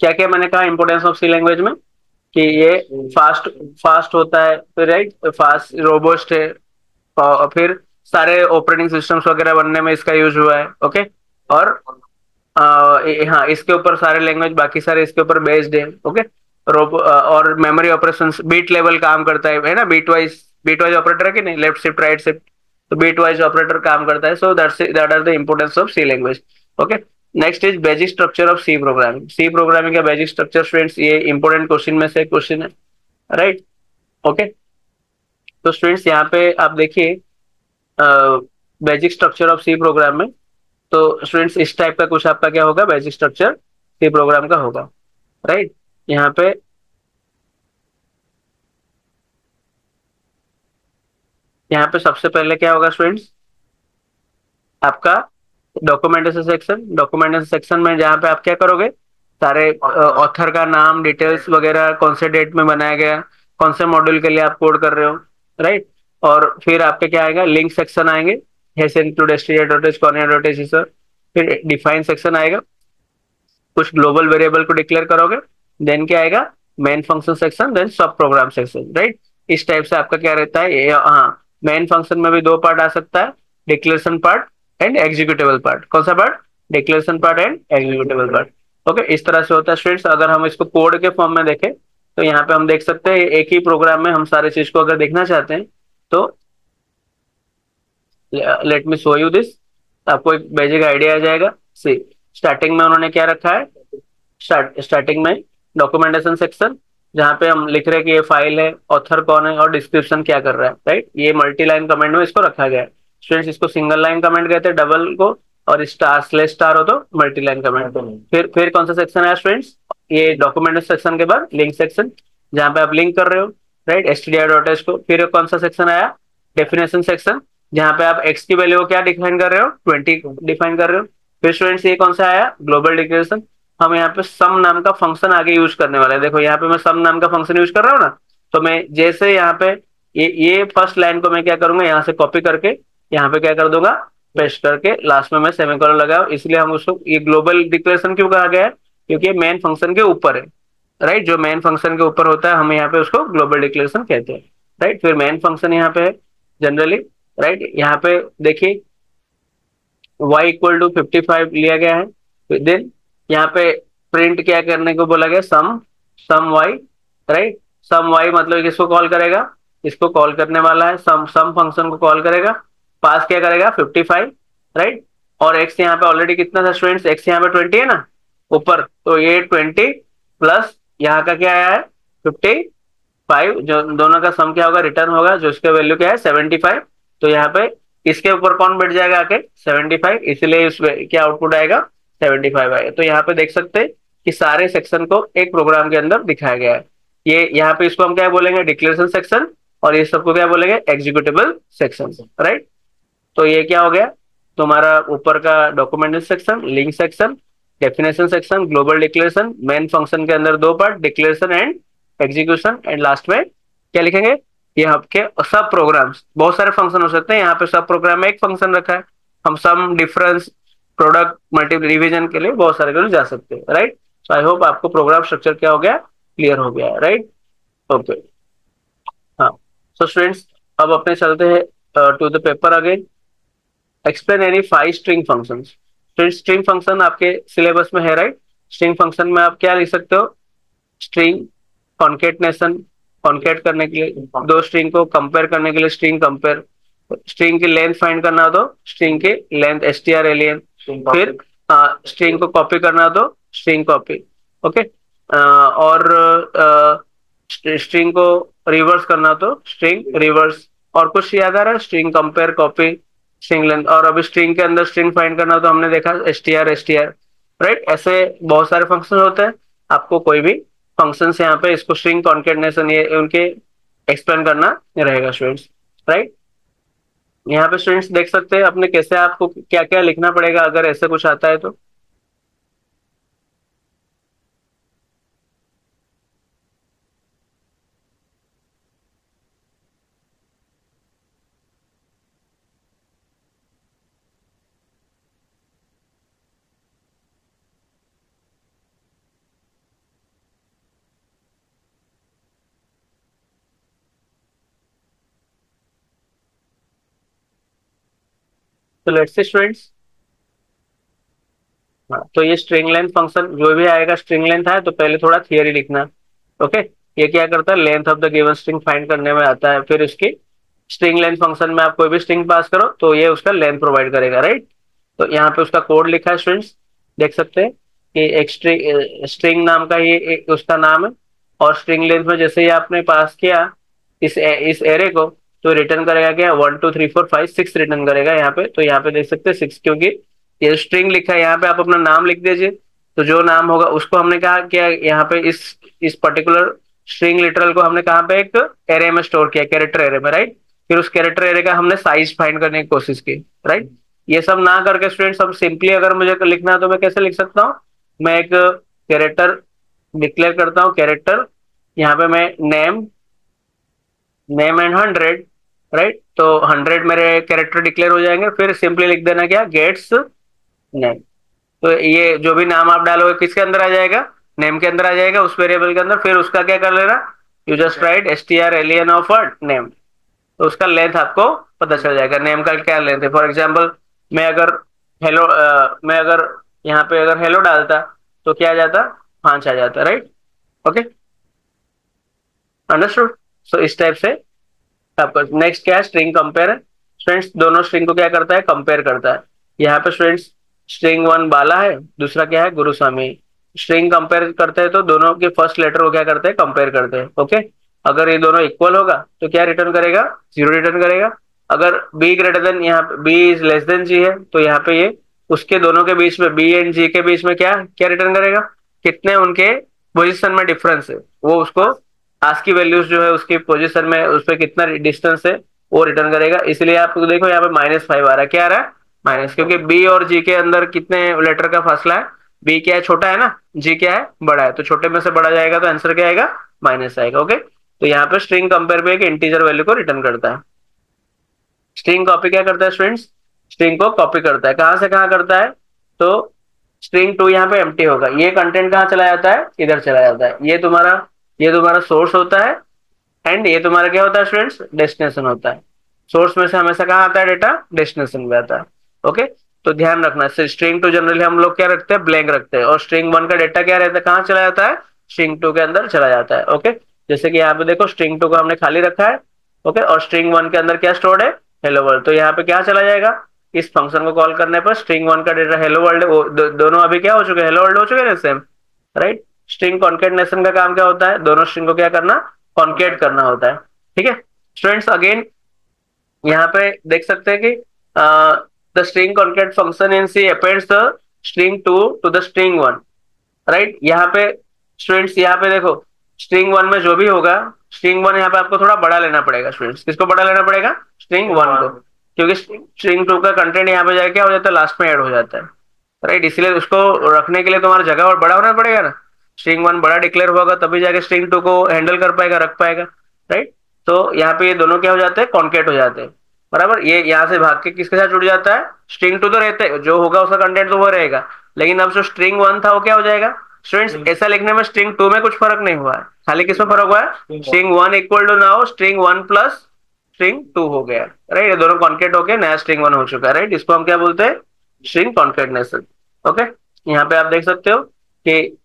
A: क्या क्या मैंने कहा इंपोर्टेंस ऑफ सी लैंग्वेज में, कि ये फास्ट फास्ट होता है, फिर राइट, फास्ट रोबोस्ट है, और फिर सारे ऑपरेटिंग सिस्टम्स वगैरह बनने में इसका यूज हुआ है, ओके। और हाँ, इसके ऊपर सारे लैंग्वेज बाकी सारे इसके ऊपर बेस्ड है, ओके। और मेमोरी ऑपरेशंस बीट लेवल काम करता है ना, बीट वाइज ऑपरेटर है कि नहीं, लेफ्ट शिफ्ट राइट शिफ्ट, तो बीट वाइज ऑपरेटर काम करता है। So that are the importance of C language, okay. Next is basic structure of C programming. C programming का बेसिक स्ट्रक्चर स्टूडेंट्स, ये important question में से क्वेश्चन है, right, okay. तो स्टूडेंट्स यहाँ पे आप देखिए basic structure of C program में, तो स्टूडेंट्स इस टाइप का कुछ आपका क्या होगा, बेसिक स्ट्रक्चर सी प्रोग्राम का होगा, राइट। यहाँ पे सबसे पहले क्या होगा स्टूडेंट्स, आपका डॉक्यूमेंटेशन सेक्शन। डॉक्यूमेंटेशन सेक्शन में जहाँ पे आप क्या करोगे, सारे ऑथर का नाम, डिटेल्स वगैरह, कौन से डेट में बनाया गया, कौन से मॉड्यूल के लिए आप कोड कर रहे हो, राइट। और फिर आपके क्या आएगा, लिंक सेक्शन आएंगे, सर। फिर डिफाइन सेक्शन आएगा, कुछ ग्लोबल वेरिएबल को डिक्लेयर करोगे, देन क्या आएगा, मेन फंक्शन सेक्शन, देन सब प्रोग्राम सेक्शन, राइट। इस टाइप से आपका क्या रहता है ये, हाँ, मेन फंक्शन में भी दो पार्ट आ सकता है, declaration part and executable part. कौन सा part, declaration part and executable part, okay, इस तरह से होता है स्टूडेंट्स। अगर हम इसको कोड के फॉर्म में देखें तो यहाँ पे हम देख सकते हैं एक ही प्रोग्राम में हम सारे चीज को अगर देखना चाहते हैं तो let me show you this. आपको एक बेसिक आइडिया आ जाएगा। सी, स्टार्टिंग में उन्होंने क्या रखा है, स्टार्टिंग में डॉक्यूमेंटेशन सेक्शन, जहाँ पे हम लिख रहे हैं कि ये फाइल है, ऑथर कौन है और डिस्क्रिप्शन क्या कर रहा है, राइट। ये मल्टी लाइन कमेंट में इसको रखा गया है। स्टूडेंट्स, इसको सिंगल लाइन कमेंट कहते हैं डबल को, और स्टार स्लेश स्टार हो तो मल्टी लाइन कमेंट। फिर कौन सा सेक्शन है स्टूडेंट्स, ये डॉक्यूमेंट सेक्शन के बाद लिंक सेक्शन, जहाँ पे आप लिंक कर रहे हो, राइट, stdio.h को। फिर कौन सा सेक्शन आया, डेफिनेशन सेक्शन, जहाँ पे आप x की वैल्यू को क्या डिफाइन कर रहे हो, 20 डिफाइन कर रहे हो। फिर स्टूडेंट्स ये कौन सा आया, ग्लोबल डिक्लेरेशन। हम यहाँ पे सम नाम का फंक्शन आगे यूज करने वाले हैं। देखो यहाँ पे मैं सम नाम का फंक्शन यूज कर रहा हूँ ना, तो मैं जैसे यहाँ पे ये फर्स्ट लाइन को मैं क्या करूंगा, यहाँ से कॉपी करके यहाँ पे क्या कर दूंगा, पेस्ट करके लास्ट में मैं सेमीकोलन लगाया। इसलिए हम उसको ये ग्लोबल डिक्लेरेशन क्यों कहा गया है, क्योंकि ये मेन फंक्शन के ऊपर है, राइट। जो मेन फंक्शन के ऊपर होता है हम यहाँ पे उसको ग्लोबल डिक्लेरेशन कहते हैं, राइट। फिर मेन फंक्शन यहाँ पे है जनरली, राइट। यहाँ पे देखिए y इक्वल टू 55 लिया गया है। देन यहाँ पे प्रिंट क्या करने को बोला गया, सम सम y, राइट। सम y मतलब किसको कॉल करेगा, इसको कॉल करने वाला है, सम फंक्शन को कॉल करेगा, पास क्या करेगा 55, राइट। और x यहाँ पे ऑलरेडी कितना था स्टूडेंट्स, x यहाँ पे 20 है ना ऊपर, तो ये 20 प्लस यहाँ का क्या आया है 55, जो दोनों का सम क्या होगा, रिटर्न होगा, जो इसका वैल्यू क्या है 75। तो यहाँ पे इसके ऊपर कौन बैठ जाएगा आके 75, इसलिए इस क्या आउटपुट आएगा 75 आएगा। तो यहाँ पे देख सकते हैं कि सारे सेक्शन को एक प्रोग्राम के अंदर दिखाया गया है। ये यहाँ पे इसको हम क्या बोलेंगे, डिक्लेरेशन सेक्शन, और ये सबको क्या बोलेंगे, एग्जीक्यूटेबल सेक्शन, राइट। तो ये क्या हो गया तुम्हारा ऊपर का documentation section, link section, definition section, global declaration, main function के अंदर दो part, declaration and execution, and last में क्या लिखेंगे, ये आपके सब प्रोग्राम्स। बहुत सारे फंक्शन हो सकते हैं, यहाँ पे सब प्रोग्राम में एक फंक्शन रखा है। हम सम, डिफरेंस, प्रोडक्ट, मल्टीपल डिवीजन के लिए बहुत सारे के लिए जा सकते हैं, राइट। सो आई होप आपको प्रोग्राम स्ट्रक्चर क्या हो गया, क्लियर हो गया, राइट। ओके, हाँ। सो स्टूडेंट्स, अब अपने चलते हैं to the paper again. Explain any 5 string functions. तो स्ट्रिंग फंक्शन आपके सिलेबस में है, राइट। स्ट्रिंग फंक्शन में आप क्या लिख सकते हो, स्ट्रिंग कॉन्केटनेशन, कॉन्केट करने के लिए दो स्ट्रिंग को कंपेयर करने के लिए स्ट्रिंग कंपेयर, स्ट्रिंग की लेंथ फाइंड करना हो तो स्ट्रिंग की लेंथ strlen, फिर स्ट्रिंग को कॉपी करना हो तो स्ट्रिंग कॉपी, ओके। और स्ट्रिंग को रिवर्स करना हो तो स्ट्रिंग रिवर्स। और कुछ याद आ रहा है, string compare, copy, string length. और अभी स्ट्रिंग के अंदर स्ट्रिंग फाइंड करना हो तो हमने देखा str, राइट। ऐसे बहुत सारे फंक्शन होते हैं, आपको कोई भी फंक्शन से यहाँ पे इसको स्ट्रिंग कॉन्केटनेशन ये उनके एक्सप्लेन करना रहेगा स्टूडेंट्स, राइट। यहाँ पे स्टूडेंट्स देख सकते हैं अपने कैसे आपको क्या क्या लिखना पड़ेगा अगर ऐसे कुछ आता है तो। तो लेट्स से स्टूडेंट्स, हाँ, तो ये स्ट्रिंग लेंथ फंक्शन जो भी आएगा, स्ट्रिंग लेंथ है तो पहले थोड़ा थियरी लिखना, ओके। ये क्या करता है, length of the given string find करने में आता है। फिर उसकी स्ट्रिंग लेंथ फंक्शन में आप कोई भी स्ट्रिंग पास करो तो ये उसका लेंथ प्रोवाइड करेगा, राइट। तो यहाँ पे उसका कोड लिखा है स्टूडेंट्स, देख सकते हैं कि एक स्ट्रिंग नाम का ये उसका नाम है। और स्ट्रिंग लेंथ में जैसे ही आपने पास किया इस एरे को, तो रिटर्न करेगा क्या, 1 2 3 4 5 6 रिटर्न करेगा यहाँ पे। तो यहाँ पे देख सकते हैं 6, क्योंकि ये स्ट्रिंग लिखा है, यहाँ पे आप अपना नाम लिख दीजिए। तो जो नाम होगा उसको हमने कहा क्या, यहाँ पे इस पर्टिकुलर स्ट्रिंग लिटरल को हमने कहाँ पे एक एरे में स्टोर किया, कैरेक्टर एरे में, राइट। फिर उस कैरेक्टर एरे का हमने साइज फाइंड करने की कोशिश की, राइट। ये सब ना करके स्टूडेंट्स, अब सिंपली अगर मुझे लिखना है तो मैं कैसे लिख सकता हूँ, मैं एक कैरेक्टर डिक्लेयर करता हूँ, कैरेक्टर, यहाँ पे मैं नेम एंड 100, राइट। तो 100 मेरे कैरेक्टर डिक्लेयर हो जाएंगे। फिर सिंपली लिख देना क्या, गेट्स नेम। तो ये जो भी नाम आप डालोगे किसके अंदर आ जाएगा, नेम के अंदर आ जाएगा, उस वेरिएबल के अंदर। फिर उसका क्या कर लेना, you just right strlen of name. तो उसका लेंथ आपको पता चल जाएगा, नेम का क्या लेंथ है। फॉर एग्जाम्पल मैं अगर हेलो मैं अगर यहाँ पे अगर हेलो डालता तो क्या आ जाता, 5 आ जाता, राइट। Okay, understood. सो इस टाइप से आपका नेक्स्ट क्या है, स्ट्रिंग कंपेयर है। स्टूडेंट्स दोनों स्ट्रिंग को क्या करता है, कंपेयर करता है। यहाँ पे स्टूडेंट्स स्ट्रिंग वन बाला है, दूसरा क्या है, गुरुस्वामी। स्ट्रिंग कंपेयर करते हैं तो दोनों के फर्स्ट लेटर को क्या करते हैं, कंपेयर करते हैं। ओके, अगर ये दोनों इक्वल होगा तो क्या रिटर्न करेगा, 0 रिटर्न करेगा। अगर बी ग्रेटर देन, यहाँ पे बी इज लेस देन जी है, तो यहाँ पे ये उसके दोनों के बीच में, बी एंड जी के बीच में क्या क्या रिटर्न करेगा, कितने उनके पोजिशन में डिफरेंस है, वो उसको आज की वैल्यूज जो है उसकी पोजीशन में उस पर कितना डिस्टेंस है वो रिटर्न करेगा। इसलिए आप देखो यहाँ पे -5 आ रहा है, क्या आ रहा है, माइनस, क्योंकि बी और जी के अंदर कितने लेटर का फासला है, बी क्या है, छोटा है ना, जी क्या है, बड़ा है, तो छोटे में से बड़ा जाएगा तो आंसर क्या आएगा, माइनस आएगा। ओके, तो यहाँ पे स्ट्रिंग कंपेयर पे एक इंटीजर वैल्यू को रिटर्न करता है। स्ट्रिंग कॉपी क्या करता है स्टूडेंट्स, स्ट्रिंग को कॉपी करता है, कहां से कहां करता है, तो स्ट्रिंग टू यहाँ पे एम्प्टी होगा, ये कंटेंट कहाँ चला जाता है, इधर चला जाता है, ये तुम्हारा सोर्स होता है, एंड ये तुम्हारा क्या होता है स्टूडेंट्स, डेस्टिनेशन होता है। सोर्स में से हमेशा कहाँ आता है डेटा, डेस्टिनेशन में आता है। ओके, तो ध्यान रखना, स्ट्रिंग टू जनरली हम लोग क्या रखते हैं, ब्लैंक रखते हैं, और स्ट्रिंग वन का डेटा क्या रहता है, कहाँ चला जाता है, स्ट्रिंग टू के अंदर चला जाता है। ओके, जैसे कि यहाँ पे देखो स्ट्रिंग टू को हमने खाली रखा है, ओके, और स्ट्रिंग वन के अंदर क्या स्टोर्ड है, हेलो वर्ल्ड, तो यहाँ पे क्या चला जाएगा, इस फंक्शन को कॉल करने पर स्ट्रिंग वन का डेटा हेलो वर्ल्ड, दोनों अभी क्या हो चुके हैं, हेलो वर्ल्ड हो चुके हैं सेम, राइट। स्ट्रिंग कॉन्केटनेशन का काम क्या होता है, दोनों स्ट्रिंग को क्या करना, कॉन्केट करना होता है। ठीक है स्टूडेंट्स, अगेन यहाँ पे देख सकते हैं कि the string concat function in C appends the string to two the string one, right. यहाँ पे स्टूडेंट्स, यहाँ पे देखो स्ट्रिंग वन में जो भी होगा, स्ट्रिंग वन यहाँ पे आपको थोड़ा बड़ा लेना पड़ेगा स्टूडेंट्स, किसको बड़ा लेना पड़ेगा, स्ट्रिंग वन को, क्योंकि स्ट्रिंग टू का कंटेंट यहाँ पे जाके क्या हो जाता है, लास्ट में ऐड हो जाता है, राइट। इसलिए उसको रखने के लिए तुम्हारा जगह और बड़ा होना पड़ेगा ना, स्ट्रिंग वन बड़ा डिक्लेयर होगा तभी जाके स्ट्रिंग टू को हैंडल कर पाएगा, रख पाएगा, राइट। तो यहाँ पे ये दोनों क्या हो जाते हैं, कॉन्केट हो जाते हैं, बराबर। ये यहाँ से भाग के किसके साथ जुड़ जाता है, स्ट्रिंग टू तो रहते हैं, जो होगा उसका कंटेंट तो वो रहेगा, लेकिन अब जो स्ट्रिंग वन था वो क्या हो जाएगा स्टूडेंट्स, ऐसा लिखने में स्ट्रिंग टू में कुछ फर्क नहीं हुआ है, खाली किसमें फर्क हुआ है, string one equal to now string one plus string two हो गया, राइट। ये दोनों कॉन्केट होके नया स्ट्रिंग वन हो चुका है, राइट। इसको हम क्या बोलते हैं, स्ट्रिंग कॉन्केटनेशन। ओके, यहाँ पे आप देख सकते हो कि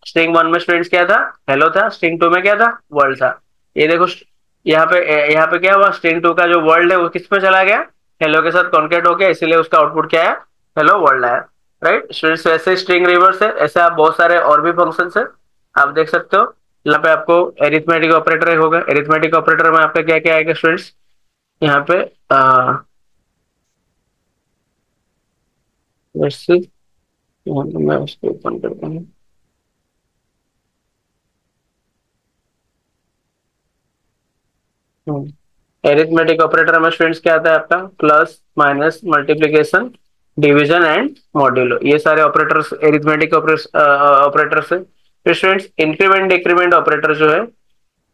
A: स्ट्रिंग वन में स्टूडेंट्स क्या था, हेलो था, स्ट्रिंग टू में क्या था, वर्ल्ड था। ये देखो यहाँ पे क्या हुआ, स्ट्रिंग टू का जो वर्ल्ड है वो किस में चला गया, हेलो के साथ कॉन्केट हो गया, इसीलिए उसका आउटपुट क्या है, हेलो वर्ल्ड आया, राइट। स्टूडेंट्स वैसे स्ट्रिंग रिवर्स है, ऐसे आप बहुत सारे और भी फंक्शंस है आप देख सकते हो। यहाँ पे आपको एरिथमेटिक ऑपरेटर होगा, एरिथमेटिक ऑपरेटर में आपका क्या क्या आएगा स्टूडेंट्स, यहाँ पे मैं उसको ओपन करता हूँ। एरिथमेटिक ऑपरेटर में स्टूडेंट्स क्या आता है आपका, plus minus multiplication division and modulo, ये सारे ऑपरेटर्स एरिथमेटिक ऑपरेटर्स है। फिर स्टूडेंट्स इंक्रीमेंट डिक्रीमेंट ऑपरेटर जो है,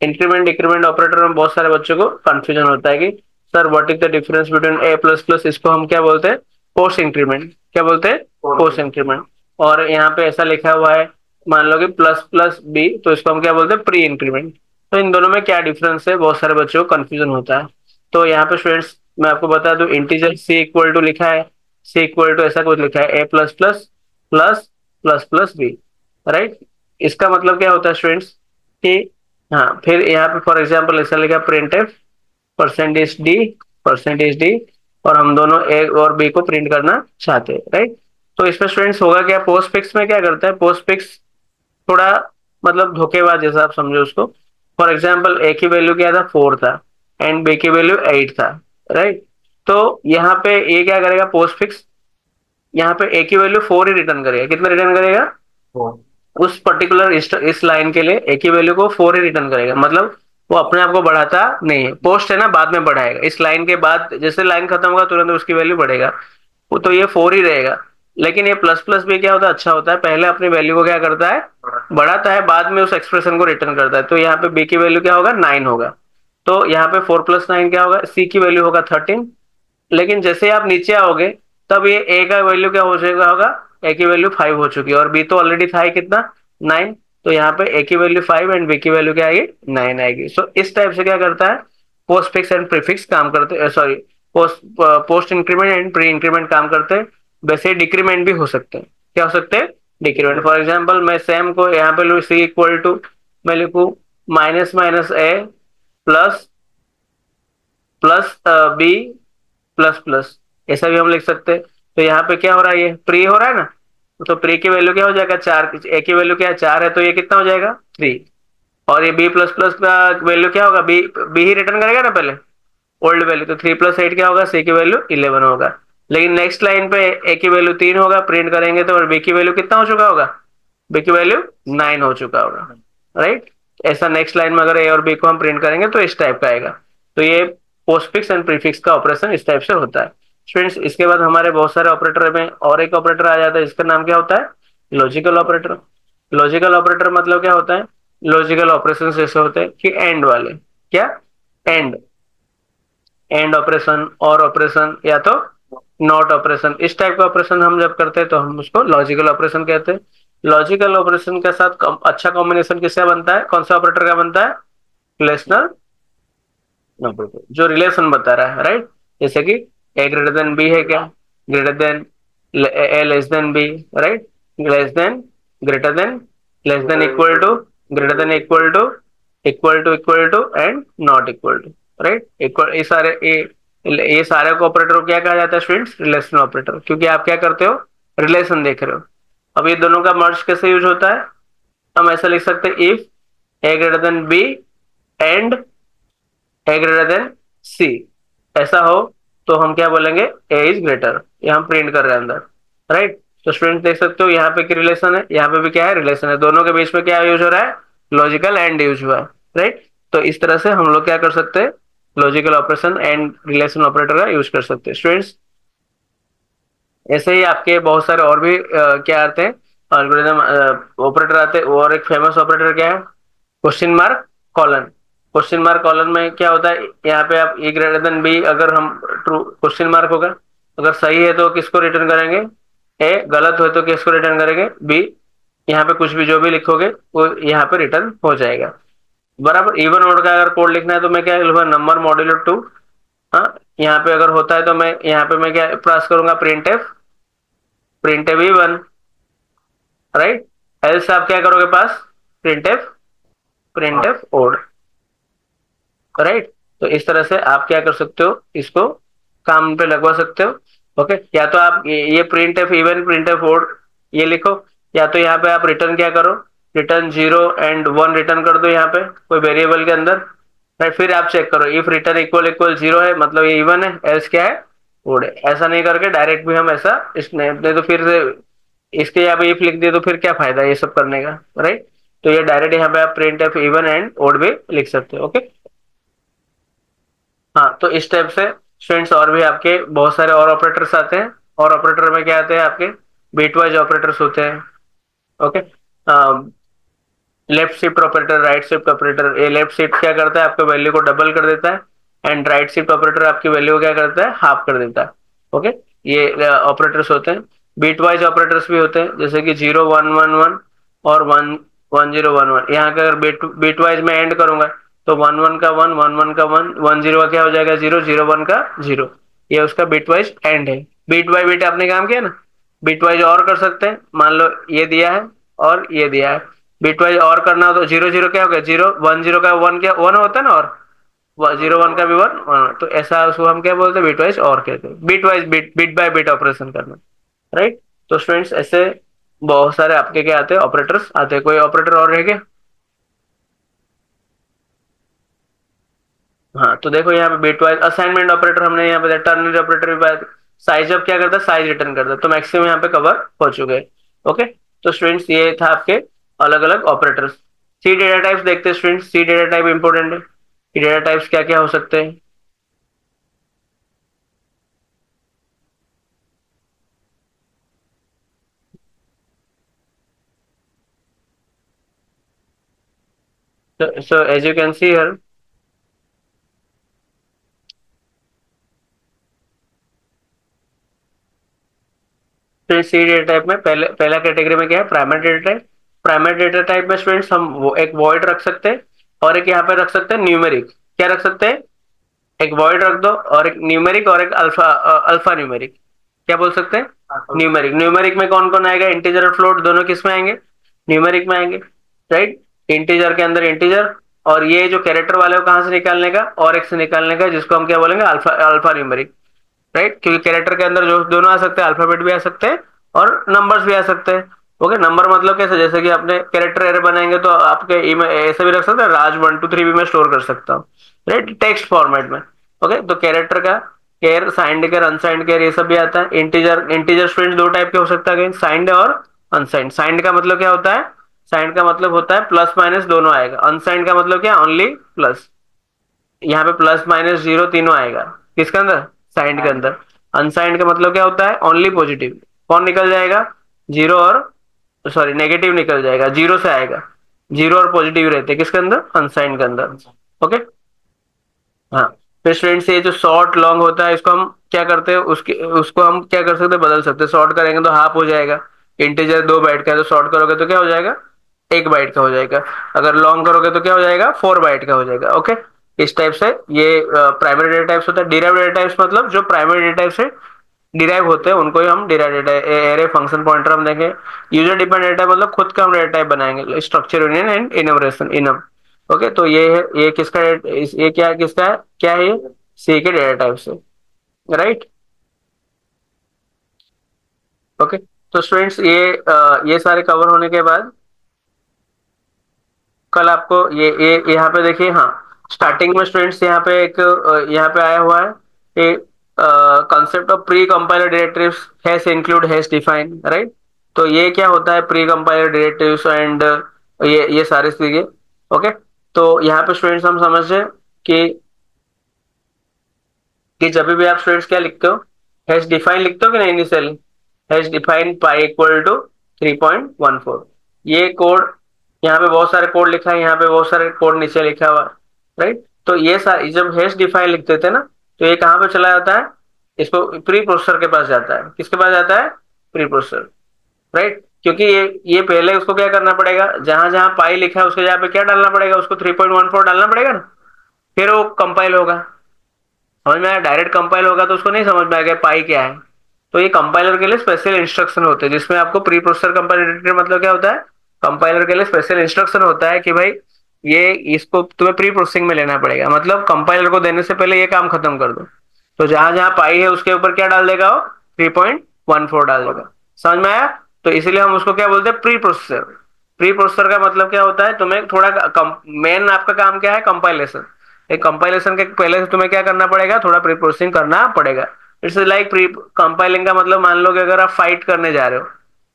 A: इंक्रीमेंट डिक्रीमेंट ऑपरेटर में बहुत सारे बच्चों को कंफ्यूजन होता है कि sir what is the difference between A plus plus, इसको हम क्या बोलते हैं, पोस्ट इंक्रीमेंट, क्या बोलते हैं, पोस्ट इंक्रीमेंट। और यहाँ पे ऐसा लिखा हुआ है, मान लो कि प्लस प्लस बी, तो इसको हम क्या बोलते हैं, प्री इंक्रीमेंट। तो इन दोनों में क्या डिफरेंस है, बहुत सारे बच्चों को कंफ्यूजन होता है। तो यहाँ पे स्टूडेंट्स मैं आपको बता दूं, इंटीजर सी इक्वल टू लिखा है, सी इक्वल टू ऐसा कुछ लिखा है, A plus plus plus plus plus B, right. इसका मतलब क्या होता है स्टूडेंट्स कि हाँ, फिर यहाँ पे फॉर एग्जाम्पल ऐसा लिखा प्रिंट एफ परसेंटेज डी, और हम दोनों ए और बी को प्रिंट करना चाहते हैं, राइट। तो इसमें स्टूडेंट्स होगा क्या, पोस्ट फिक्स में क्या करता है, पोस्ट फिक्स थोड़ा मतलब धोखेबाज जैसा आप समझो उसको। फॉर एग्जाम्पल ए की वैल्यू क्या था, 4 था, एंड बी की वैल्यू 8 था, राइट। तो यहाँ पे ए क्या करेगा, पोस्ट फिक्स यहाँ पे ए की वैल्यू 4 ही रिटर्न करेगा, कितना रिटर्न करेगा, उस पर्टिकुलर इस लाइन के लिए ए की वैल्यू को 4 ही रिटर्न करेगा, मतलब वो अपने आप को बढ़ाता नहीं है। पोस्ट है ना, बाद में बढ़ाएगा, इस लाइन के बाद जैसे लाइन खत्म होगा तुरंत उसकी वैल्यू बढ़ेगा, वो तो ये 4 ही रहेगा। लेकिन ये प्लस प्लस भी क्या होता है, अच्छा होता है, पहले अपनी वैल्यू को क्या करता है, बढ़ाता है, बाद में उस एक्सप्रेशन को रिटर्न करता है। तो यहाँ पे बी की वैल्यू क्या होगा, 9 होगा, तो यहाँ पे 4 + 9 क्या होगा, सी की वैल्यू होगा 13। लेकिन जैसे आप नीचे आओगे तब ये ए का वैल्यू क्या हो जाएगा, होगा ए की वैल्यू 5 हो चुकी है, और बी तो ऑलरेडी था ही कितना, 9। तो यहाँ पे ए की वैल्यू 5 एंड बी की वैल्यू क्या आएगी, 9 आएगी। सो इस टाइप से क्या करता है, पोस्ट फिक्स एंड प्रीफिक्स काम करते, sorry post increment and pre increment काम करते हैं। वैसे डिक्रीमेंट भी हो सकते हैं, क्या हो सकते हैं, डिक्रीमेंट। फॉर एग्जाम्पल मैं सेम को यहाँ पे लू, सी इक्वल टू मैं लिखू minus minus A plus plus B plus plus, ऐसा भी हम लिख सकते हैं। तो यहाँ पे क्या हो रहा है, ये प्री हो रहा है ना, तो प्री की वैल्यू क्या हो जाएगा, 4, ए की वैल्यू क्या है 4 है, तो ये कितना हो जाएगा 3। और ये बी प्लस प्लस का वैल्यू क्या होगा, बी बी ही रिटर्न करेगा ना पहले ओल्ड वैल्यू, तो 3 + 8 क्या होगा, सी की वैल्यू 11 होगा। लेकिन नेक्स्ट लाइन पे ए की वैल्यू 3 होगा, प्रिंट करेंगे तो बी की वैल्यू कितना हो चुका होगा, बी की वैल्यू 9 हो चुका होगा, राइट। ऐसा नेक्स्ट लाइन में अगर ए और बी को हम प्रिंट करेंगे तो इस टाइप का आएगा। तो ये पोस्टफिक्स एंड प्रीफिक्स का ऑपरेशन इस टाइप से होता है स्टूडेंट्स। इसके बाद हमारे बहुत सारे ऑपरेटर में और एक ऑपरेटर आ जाता है, इसका नाम क्या होता है, लॉजिकल ऑपरेटर। लॉजिकल ऑपरेटर मतलब क्या होता है, लॉजिकल ऑपरेशन जैसे होते हैं कि एंड वाले, क्या एंड, एंड ऑपरेशन और ऑपरेशन या तो नॉट ऑपरेशन, इस टाइप का ऑपरेशन हम जब करते हैं तो हम उसको लॉजिकल ऑपरेशन कहते हैं। लॉजिकल ऑपरेशन के साथ अच्छा कॉम्बिनेशन किसका बनता है, कौन सा ऑपरेटर का बनता है, रिलेशनल ऑपरेटर, जो रिलेशन बता रहा है, राइट। जैसे कि ए ग्रेटर देन बी है क्या, greater than a less than b, right, less than greater than less than equal to greater than equal to equal to and not equal to, right. Equal, ये सारे को operator को क्या कहा जाता है स्टूडेंट्स, रिलेशन ऑपरेटर, क्योंकि आप क्या करते हो, रिलेशन देख रहे हो। अब ये दोनों का मर्ज कैसे यूज होता है, हम ऐसा लिख सकते हैं if A greater than B and A greater than C, ऐसा हो तो हम क्या बोलेंगे, ए इज ग्रेटर, ये हम प्रिंट कर रहे हैं अंदर, राइट। तो स्टूडेंट देख सकते हो यहाँ पे क्या रिलेशन है, यहाँ पे भी क्या है, रिलेशन है, दोनों के बीच में क्या यूज हो रहा है, लॉजिकल एंड यूज हुआ है, राइट। तो इस तरह से हम लोग क्या कर सकते हैं, logical operation and relation operator का यूज कर सकते हैं स्टूडेंट्स। ऐसे ही आपके बहुत सारे और भी क्या आते हैं, एल्गोरिथम ऑपरेटर आते हैं। और एक फेमस ऑपरेटर क्या है, question mark colon. Question mark colon में क्या होता है, यहाँ पे आप ए ग्रेटर देन बी, अगर हम ट्रू क्वेश्चन मार्क होगा, अगर सही है तो किसको रिटर्न करेंगे, ए, गलत हो तो किसको रिटर्न करेंगे, बी। यहाँ पे कुछ भी जो भी लिखोगे वो यहाँ पे रिटर्न हो जाएगा, बराबर। इवन ऑड का अगर कोड लिखना है तो मैं क्या लिखूंगा, नंबर मॉड्यूलो 2। हाँ, यहाँ पे अगर होता है तो मैं यहाँ पे मैं क्या पास करूंगा, print F even, right. Else आप क्या करोगे पास, प्रिंट एफ ओड, राइट। तो इस तरह से आप क्या कर सकते हो, इसको काम पे लगवा सकते हो, ओके। या तो आप ये printf even printf odd ये लिखो, या तो यहाँ पे आप रिटर्न क्या करो, रिटर्न 0 एंड 1 रिटर्न कर दो यहाँ पे कोई वेरिएबल के अंदर, राइट। फिर आप चेक करो इफ रिटर्न इक्वल इक्वल 0 है मतलब ये इवन है, एल्स क्या है, ओड है। ऐसा नहीं करके डायरेक्ट भी हम ऐसा इसने तो फिर से इसके यहाँ पे इफ लिख दिए तो फिर क्या फायदा ये सब करने का, राइट। तो ये डायरेक्ट यहाँ पे आप printf even and odd भी लिख सकते हो, ओके। हाँ, तो इस टाइप से स्टूडेंट्स और भी आपके बहुत सारे और ऑपरेटर्स आते हैं। और ऑपरेटर में क्या आते हैं आपके, बिटवाइज ऑपरेटर्स होते हैं, okay. Left shift operator, right shift operator, ये लेफ्ट शिफ्ट क्या करता है, आपके वैल्यू को डबल कर देता है, एंड राइट शिफ्ट ऑपरेटर आपकी वैल्यू को क्या करता है, हाफ कर देता है, ओके। ये ऑपरेटर्स होते हैं। बिटवाइज ऑपरेटर्स भी होते हैं, जैसे कि 0 1 1 1 और 1 1 0 1 1। यहाँ का अगर बिटवाइज में एंड करूंगा तो 1 1 का 1 1 1 का 1 1 0 का क्या हो जाएगा, 0 0 1 का 0, ये उसका बिटवाइज एंड है। बिट बाय बिट आपने काम किया ना, बिटवाइज और कर सकते हैं, मान लो ये दिया है और ये दिया है, बिटवाइज और करना हो तो 0 0 क्या हो गया, 0 1 0 का 1 क्या 1 होता है ना, और 0 1 का भी 1 तो ऐसा उसको हम क्या बोलते हैं, बिटवाइज और कहते हैं, bitwise bit by bit operation करना, राइट। तो स्टूडेंट्स ऐसे बहुत सारे आपके क्या आते हैं, ऑपरेटर्स आते हैं। कोई ऑपरेटर और रह गया, हाँ। तो देखो यहाँ पे बिटवाइज असाइनमेंट ऑपरेटर हमने यहाँ पे, टर्नरी ऑपरेटर भी बात, साइज अब क्या करता है, साइज रिटर्न करता है। तो मैक्सिमम यहाँ पे कवर हो चुके हैं, ओके। तो स्टूडेंट्स ये था आपके अलग अलग ऑपरेटर्स। सी डेटा टाइप्स देखते हैं स्टूडेंट्स, सी डेटा टाइप इंपोर्टेंट है। सी डेटा टाइप्स क्या क्या हो सकते हैं, so as you can see here, तो सी डेटा टाइप में पहला कैटेगरी में क्या है, primary data type. Primary data type में स्टूडेंट्स हम एक वॉइड रख सकते हैं और एक यहाँ पे रख सकते हैं न्यूमेरिक। क्या रख सकते हैं, एक वॉइड रख दो और एक न्यूमेरिक और एक अल्फा न्यूमेरिक। क्या बोल सकते हैं? न्यूमेरिक। न्यूमेरिक में कौन कौन आएगा? इंटीजर और फ्लोट दोनों किस में आएंगे? न्यूमेरिक में आएंगे, राइट। इंटीजर के अंदर इंटीजर, और ये जो कैरेक्टर वाले को कहां से निकालने का? और एक से निकालने का, जिसको हम क्या बोलेंगे? Alpha, alpha numeric, right. क्योंकि कैरेक्टर के अंदर जो दोनों आ सकते हैं, अल्फाबेट भी आ सकते हैं और नंबर्स भी आ सकते हैं। ओके, नंबर मतलब कैसे? जैसे कि आपने कैरेक्टर एरे बनाएंगे तो आपके ऐसे भी रख सकते हैं, राज 1 2 3 भी मैं स्टोर कर सकता हूँ, राइट, टेक्स्ट फॉर्मेट में। ओके, तो कैरेक्टर का care, signed care, unsigned care, ये सब भी आता है। इंटीजर, इंटीजर स्टूडेंट्स दो टाइप के हो सकता है, साइंड और अनसाइंड। साइंड का मतलब क्या होता है? साइंड का मतलब होता है प्लस माइनस दोनों आएगा। अनसाइंड का मतलब क्या? Only plus. यहाँ पे प्लस माइनस जीरो तीनों आएगा, किसके अंदर? साइंड के अंदर। अनसाइंड का मतलब क्या होता है? Only positive. कौन निकल जाएगा? जीरो और, सॉरी, नेगेटिव निकल जाएगा, जीरो से आएगा। जीरो और पॉजिटिव रहते हैं किसके अंदर? अनसाइंड के अंदर। ओके, हाँ। फिर स्टूडेंट्स ये जो शॉर्ट लॉन्ग होता है, इसको हम क्या करते हैं? उसको हम क्या कर सकते हैं? बदल सकते हैं। शॉर्ट करेंगे तो हाफ हो जाएगा। इंटीजर 2 बाइट का है तो शॉर्ट करोगे तो क्या हो जाएगा? 1 बाइट का हो जाएगा। अगर लॉन्ग करोगे तो क्या हो जाएगा? 4 बाइट का हो जाएगा। ओके, इस टाइप से ये प्राइमरी डेटा टाइप्स होता है। डिराइव डेटा टाइप्स मतलब जो प्राइमरी डेटा टाइप से डिराइव होते हैं उनको ही हम derive data, array, function pointer हम देंगे। यूजर डिपेंडेंट डेटा मतलब खुद का हम डेटा टाइप बनाएंगे, structure union and enumeration, enum. Okay, तो ये है, ये किसका ये क्या है, किसका है, क्या है ये? सी के डेटा टाइप से, राइट। ओके, तो स्टूडेंट्स ये सारे कवर होने के बाद कल आपको ये यहाँ पे देखिए, हाँ, स्टार्टिंग में स्टूडेंट्स यहाँ पे एक यहाँ पे आया हुआ है कि concept of pre compiler directives has include has define, right. तो ये क्या होता है प्री कंपाइलर डायरेक्टिव्स एंड ये सारी चीजें। ओके, तो यहाँ पे स्टूडेंट्स हम समझे कि जब भी आप स्टूडेंट्स क्या लिखते हो, हैज डिफाइन लिखते हो कि नहीं initially? Hash define pi equal to 3.14। ये कोड, यहाँ पे बहुत सारे कोड लिखा है, यहाँ पे बहुत सारे कोड नीचे लिखा हुआ है, राइट। तो ये सारी जब हैश डिफाइन लिख देते हैं ना, तो ये कहाँ पे चला जाता है? इसको प्री प्रोसेसर के पास जाता है। किसके पास जाता है? Pre processor, right. क्योंकि ये पहले उसको क्या करना पड़ेगा? जहां जहां पाई लिखा है उसके जगह पे क्या डालना पड़ेगा? उसको 3.14 डालना पड़ेगा ना, फिर वो कंपाइल होगा। समझ में आया? डायरेक्ट कंपाइल होगा तो उसको नहीं समझ में आएगा पाई क्या है। तो ये कंपाइलर के लिए स्पेशल इंस्ट्रक्शन होते हैं, जिसमें आपको प्री प्रोसेसर कंपाइलर मतलब क्या होता है? कंपाइलर के लिए स्पेशल इंस्ट्रक्शन होता है कि भाई ये, इसको तुम्हें प्री प्रोसेसिंग में लेना पड़ेगा, मतलब कंपाइलर को देने से पहले ये काम खत्म कर दो। तो जहां जहां पाई है उसके ऊपर क्या डाल देगा? वो 3.14 डाल देगा। समझ में आया? तो इसीलिए हम उसको क्या बोलते हैं? Pre processor. प्री प्रोसेसर का मतलब क्या होता है? तुम्हें थोड़ा मेन आपका काम क्या है? कंपाइलेशन। एक कंपाइलेशन के पहले से तुम्हें क्या करना पड़ेगा? थोड़ा प्री प्रोसेसिंग करना पड़ेगा। इट्स लाइक प्री कंपाइलिंग का मतलब, मान लो कि अगर आप फाइट करने जा रहे हो,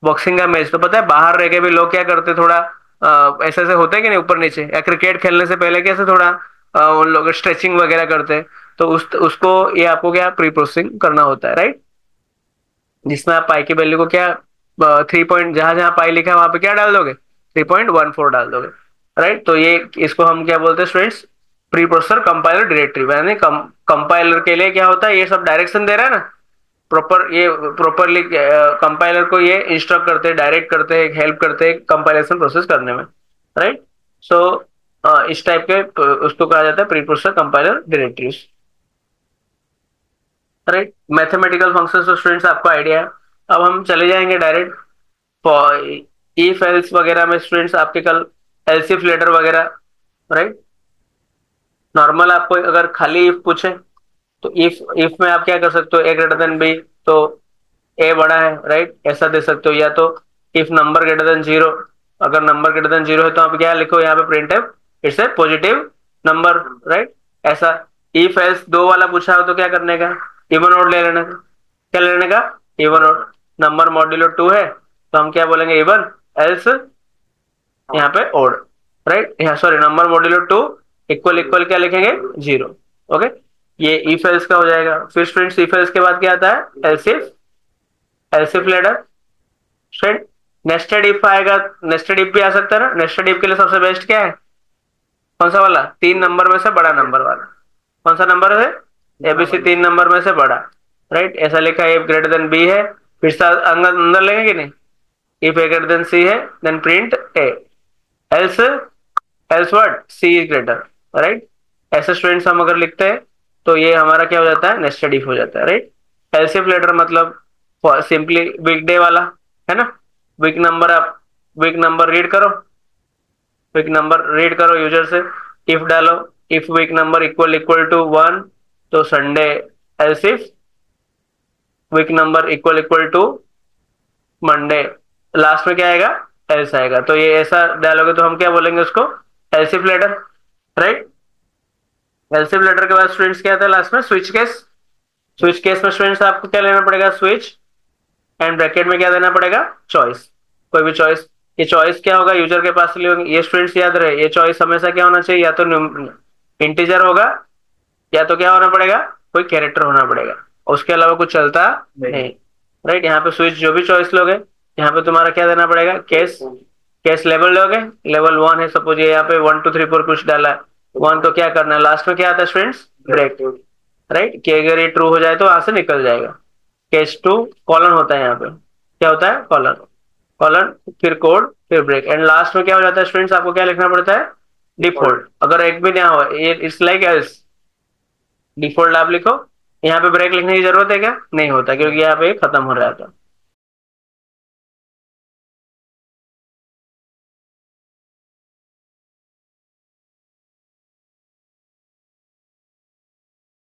A: बॉक्सिंग का मैच, तो पता है बाहर रह के भी लोग क्या करते, थोड़ा ऐसे ऐसे होते हैं कि नहीं, ऊपर नीचे, या क्रिकेट खेलने से पहले कैसे थोड़ा उन लोग स्ट्रेचिंग वगैरह करते हैं। तो उसको ये आपको क्या प्री प्रोसेसिंग करना होता है, राइट। जिसमें आप पाई की वैल्यू को क्या, 3 पॉइंट, जहां जहां पाई लिखा है वहां पे क्या डाल दोगे? 3.14 डाल दोगे, राइट। तो ये, इसको हम क्या बोलते हैं students? Pre processor compiler directory. यानी कंपाइलर के लिए क्या होता है? ये सब डायरेक्शन दे रहा है ना प्रॉपर, ये प्रॉपरली कंपाइलर को ये इंस्ट्रक्ट करते हैं, डायरेक्ट करते हैं, हेल्प करते हैं कंपाइलेशन प्रोसेस करने में, राइट। सो इस टाइप के उसको कहा जाता है pre processor compiler directories, right. Mathematical function तो स्टूडेंट्स आपको आइडिया है। अब हम चले जाएंगे डायरेक्ट इफ एल्स वगैरह में। स्टूडेंट्स आपके कल एलसीफ लेटर वगैरह, राइट। नॉर्मल आपको अगर खाली इफ पूछे तो इफ में आप क्या कर सकते हो? ए ग्रेटर देन बी, तो ए बड़ा है, राइट, ऐसा दे सकते हो। या तो if number greater than zero, अगर नंबर ग्रेटर देन जीरो है तो आप क्या लिखो यहाँ पे? Print F it's a positive number, right, ऐसा। इफ एल्स दो वाला पूछा हो तो क्या करने का? इवन ऑड ले लेने का। क्या लेने का? Even odd. नंबर मॉड्यूलो 2 है तो हम क्या बोलेंगे? इवन, एल्स यहाँ पे ओड, राइट। यहाँ sorry, number modulo 2 equal equal क्या लिखेंगे? जीरो। ओके, ये इफ एल्स का हो जाएगा। फिर स्टूडेंट्स इफ एल्स के बाद क्या आता है? Else if, else if ladder, student. Nested if आएगा, नेस्टेड इफ भी आ सकता है ना। नेस्टेड इफ के लिए सबसे बेस्ट क्या है? कौन सा वाला? 3 नंबर में से बड़ा नंबर वाला। कौन सा नंबर है? एबीसी 3 नंबर में से बड़ा, राइट। ऐसा लिखा है इफ ग्रेटर देन बी है, फिर से अंदर अंदर लेंगे कि नहीं? If A greater than c है then print a, else, else what? C is greater, right. ऐसे स्टूडेंट्स हम अगर लिखते हैं तो ये हमारा क्या हो जाता है? नेस्टेड इफ हो जाता है, राइट। एल्सिफ लेटर मतलब सिंपली वीकडे वाला है ना, वीक नंबर आप वीक नंबर रीड करो, वीक नंबर रीड करो यूजर से, इफ डालो, if week number equal equal to 1 तो Sunday, else if week number equal equal to Monday, last में क्या आएगा, एल्स आएगा। तो ये ऐसा डालोगे तो हम क्या बोलेंगे उसको, else if ladder, right. Else if ladder के बाद स्टूडेंट्स क्या आता है लास्ट में, स्विच केस। स्विच केस में स्टूडेंट्स आपको क्या लेना पड़ेगा, स्विच, एंड ब्रैकेट में क्या देना पड़ेगा, चॉइस, कोई भी चॉइस। ये चॉइस क्या होगा, यूजर के पास ये स्टूडेंट्स याद रहे, ये चॉइस हमेशा क्या होना चाहिए, या तो इंटीजर होगा, या तो क्या होना पड़ेगा, कोई कैरेक्टर होना पड़ेगा, उसके अलावा कुछ चलता नहीं, राइट। यहाँ पे स्विच जो भी चॉइस लोगे, यहाँ पे तुम्हारा क्या देना पड़ेगा, केस, केस लेवल लोगे, लेवल 1 है सपोज, ये यहाँ पे 1 2 3 4 कुछ डाला है, 1 तो क्या करना है, लास्ट में क्या आता है स्टूडेंट्स, ब्रेक, राइट, कि अगर ये ट्रू हो जाए तो वहां से निकल जाएगा। केस 2 कॉलन होता है, यहाँ पे क्या होता है, कॉलन, कॉलन फिर कोड फिर ब्रेक, एंड लास्ट में क्या हो जाता है स्टूडेंट्स, आपको क्या लिखना पड़ता है, डिफॉल्ट। अगर एक भी ना हो, ये इट्स लाइक एल्स, डिफॉल्ट आप लिखो। यहाँ पे ब्रेक लिखने की जरूरत है क्या, नहीं होता, क्योंकि यहाँ पे खत्म हो रहा था।